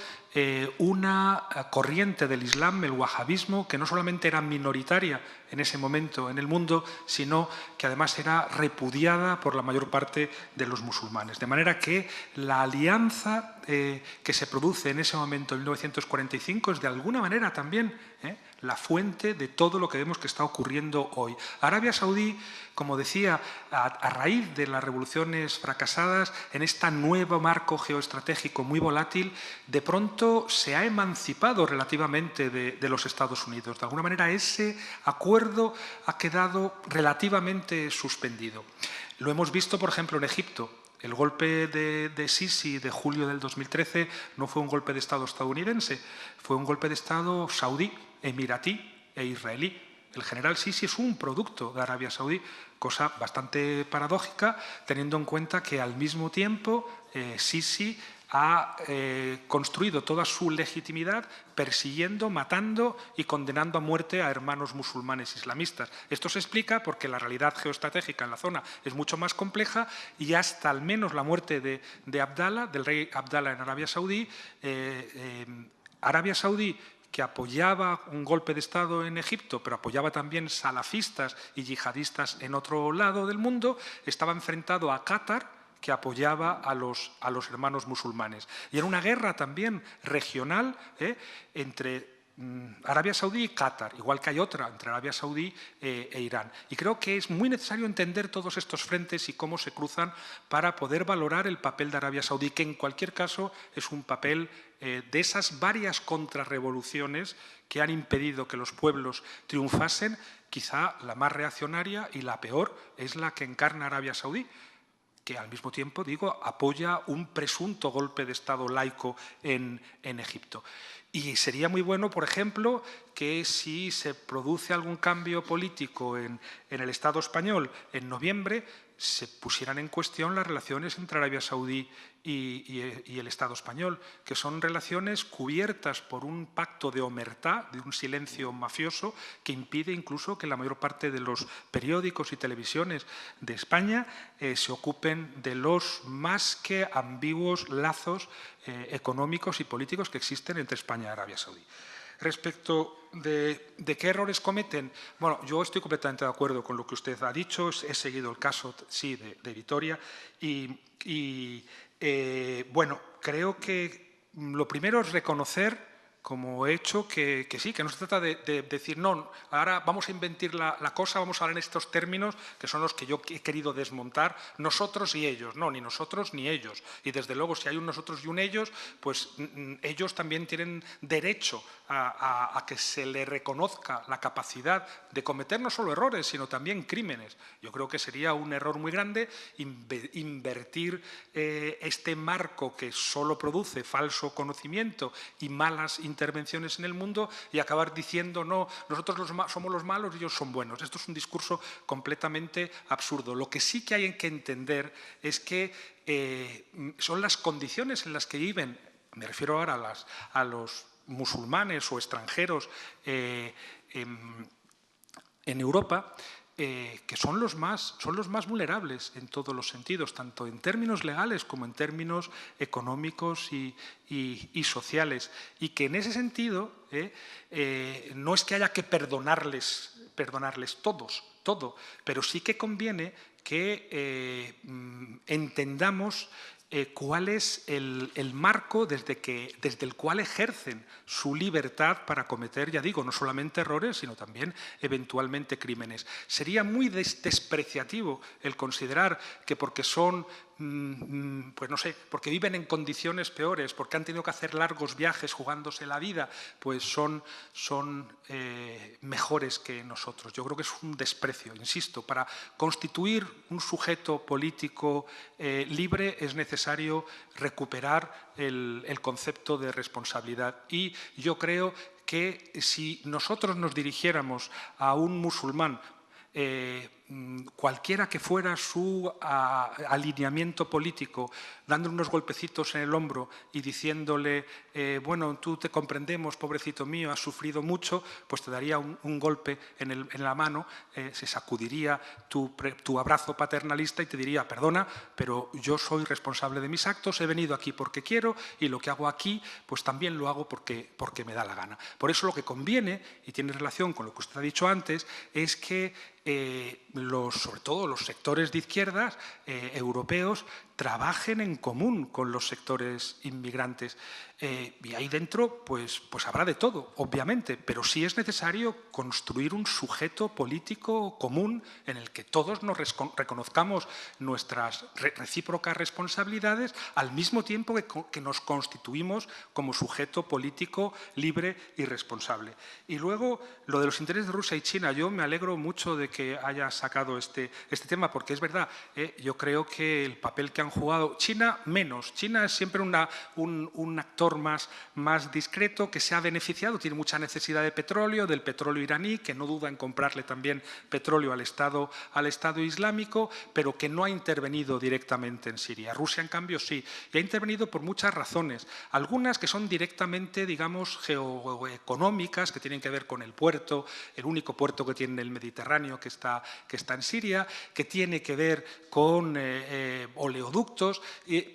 una corriente del Islam, el wahabismo, que no solamente era minoritaria en ese momento en el mundo, sino que además era repudiada por la mayor parte de los musulmanes. De manera que la alianza que se produce en ese momento, en 1945, es de alguna manera también la fuente de todo lo que vemos que está ocurriendo hoy. Arabia Saudí, como decía, a raíz de las revoluciones fracasadas, en este nuevo marco geoestratégico muy volátil, de pronto se ha emancipado relativamente de los Estados Unidos. De alguna manera ese acuerdo ha quedado relativamente suspendido. Lo hemos visto, por ejemplo, en Egipto. El golpe de Sisi de julio del 2013 no fue un golpe de Estado estadounidense, fue un golpe de Estado saudí, emiratí e israelí. El general Sisi es un producto de Arabia Saudí, cosa bastante paradójica, teniendo en cuenta que al mismo tiempo Sisi ha construido toda su legitimidad persiguiendo, matando y condenando a muerte a hermanos musulmanes islamistas. Esto se explica porque la realidad geoestratégica en la zona es mucho más compleja y hasta al menos la muerte de Abdallah, del rey Abdallah en Arabia Saudí, que apoyaba un golpe de Estado en Egipto, pero apoyaba también salafistas y yihadistas en otro lado del mundo, estaba enfrentado a Qatar, que apoyaba a los hermanos musulmanes. Y era una guerra también regional entre Arabia Saudí y Qatar, igual que hay otra entre Arabia Saudí e Irán. Y creo que es muy necesario entender todos estos frentes y cómo se cruzan para poder valorar el papel de Arabia Saudí, que en cualquier caso es un papel de esas varias contrarrevoluciones que han impedido que los pueblos triunfasen. Quizá la más reaccionaria y la peor es la que encarna Arabia Saudí, que al mismo tiempo, digo, apoya un presunto golpe de Estado laico en Egipto. Y sería muy bueno, por ejemplo, que si se produce algún cambio político en el Estado español en noviembre, se pusieran en cuestión las relaciones entre Arabia Saudí y el Estado español, que son relaciones cubiertas por un pacto de omertá, de un silencio mafioso, que impide incluso que la mayor parte de los periódicos y televisiones de España se ocupen de los más que ambiguos lazos económicos y políticos que existen entre España y Arabia Saudí. Respecto de qué errores cometen, bueno, yo estoy completamente de acuerdo con lo que usted ha dicho, he seguido el caso, sí, de Vitoria bueno, creo que lo primero es reconocer, como he hecho, que sí, que no se trata de decir, no, ahora vamos a inventar la cosa, vamos a hablar en estos términos, que son los que yo he querido desmontar, nosotros y ellos. No, ni nosotros ni ellos. Y desde luego, si hay un nosotros y un ellos, pues ellos también tienen derecho a que se le reconozca la capacidad de cometer no solo errores, sino también crímenes. Yo creo que sería un error muy grande invertir este marco que solo produce falso conocimiento y malas intervenciones en el mundo y acabar diciendo, no, nosotros somos los malos y ellos son buenos. Esto es un discurso completamente absurdo. Lo que sí que hay que entender es que son las condiciones en las que viven, me refiero ahora a los musulmanes o extranjeros en Europa, que son los más vulnerables en todos los sentidos, tanto en términos legales como en términos económicos y sociales. Y que en ese sentido no es que haya que perdonarles todo, pero sí que conviene que entendamos cuál es el marco desde el cual ejercen su libertad para cometer, ya digo, no solamente errores, sino también eventualmente crímenes. Sería muy despreciativo el considerar que porque son, pues no sé, porque viven en condiciones peores, porque han tenido que hacer largos viajes jugándose la vida, pues son mejores que nosotros. Yo creo que es un desprecio, insisto. Para constituir un sujeto político libre es necesario recuperar el concepto de responsabilidad. Y yo creo que si nosotros nos dirigiéramos a un musulmán cualquiera que fuera su alineamiento político, dándole unos golpecitos en el hombro y diciéndole, bueno, tú te comprendemos, pobrecito mío, has sufrido mucho, pues te daría un golpe en la mano, se sacudiría tu abrazo paternalista y te diría, perdona, pero yo soy responsable de mis actos, he venido aquí porque quiero y lo que hago aquí, pues también lo hago porque me da la gana. Por eso lo que conviene, y tiene relación con lo que usted ha dicho antes, es que sobre todo los sectores de izquierdas europeos trabajen en común con los sectores inmigrantes. Y ahí dentro pues habrá de todo, obviamente, pero sí es necesario construir un sujeto político común en el que todos nos reconozcamos nuestras recíprocas responsabilidades al mismo tiempo que nos constituimos como sujeto político libre y responsable. Y luego, lo de los intereses de Rusia y China, yo me alegro mucho de que haya sacado este tema, porque es verdad, yo creo que el papel que han jugado China menos. China es siempre un actor más discreto, que se ha beneficiado, tiene mucha necesidad de petróleo, del petróleo iraní, que no duda en comprarle también petróleo al Estado Islámico, pero que no ha intervenido directamente en Siria. Rusia, en cambio, sí, y ha intervenido por muchas razones, algunas que son directamente, digamos, geoeconómicas, que tienen que ver con el puerto, el único puerto que tiene el Mediterráneo que está en Siria, que tiene que ver con oleoductos,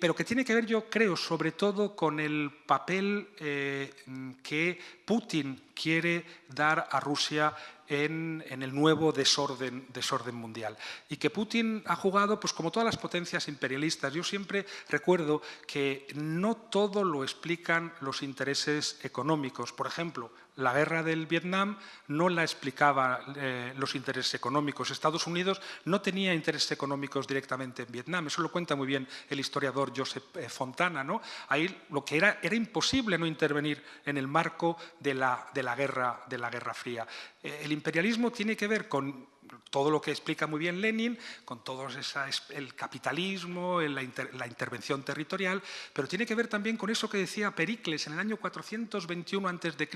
pero que tiene que ver, yo creo, sobre todo con el papel que Putin quiere dar a Rusia en el nuevo desorden mundial. Y que Putin ha jugado, pues como todas las potencias imperialistas. Yo siempre recuerdo que no todo lo explican los intereses económicos. Por ejemplo, la guerra del Vietnam no la explicaba los intereses económicos. Estados Unidos no tenía intereses económicos directamente en Vietnam. Eso lo cuenta muy bien el historiador Joseph Fontana, ¿no? Ahí lo que era imposible no intervenir en el marco de la Guerra Fría. El imperialismo tiene que ver con todo lo que explica muy bien Lenin, con todo el capitalismo, la intervención territorial, pero tiene que ver también con eso que decía Pericles en el año 421 a.C.,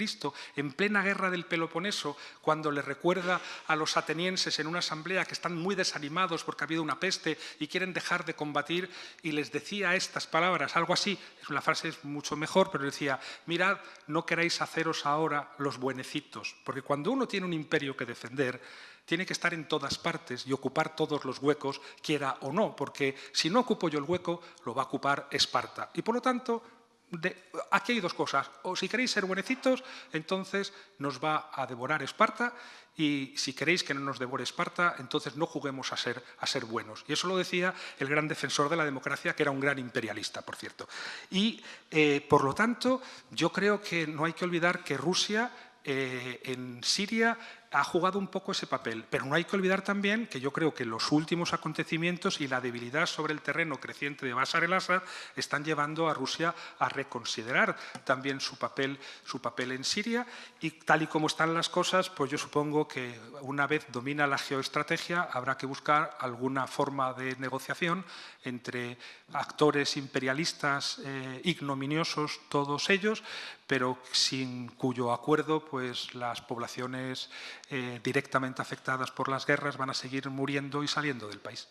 en plena guerra del Peloponeso, cuando le recuerda a los atenienses en una asamblea que están muy desanimados porque ha habido una peste y quieren dejar de combatir, y les decía estas palabras, algo así, la frase es mucho mejor, pero decía, mirad, no queráis haceros ahora los buenecitos, porque cuando uno tiene un imperio que defender, tiene que estar en todas partes y ocupar todos los huecos, quiera o no, porque si no ocupo yo el hueco, lo va a ocupar Esparta. Y por lo tanto, aquí hay dos cosas. O si queréis ser buenecitos, entonces nos va a devorar Esparta, y si queréis que no nos devore Esparta, entonces no juguemos a ser buenos. Y eso lo decía el gran defensor de la democracia, que era un gran imperialista, por cierto. Y, por lo tanto, yo creo que no hay que olvidar que Rusia en Siria ha jugado un poco ese papel, pero no hay que olvidar también que yo creo que los últimos acontecimientos y la debilidad sobre el terreno creciente de Bashar el-Assad están llevando a Rusia a reconsiderar también su papel en Siria, y tal y como están las cosas, pues yo supongo que una vez domina la geoestrategia habrá que buscar alguna forma de negociación entre actores imperialistas ignominiosos, todos ellos, pero sin cuyo acuerdo pues las poblaciones directamente afectadas por las guerras van a seguir muriendo y saliendo del país.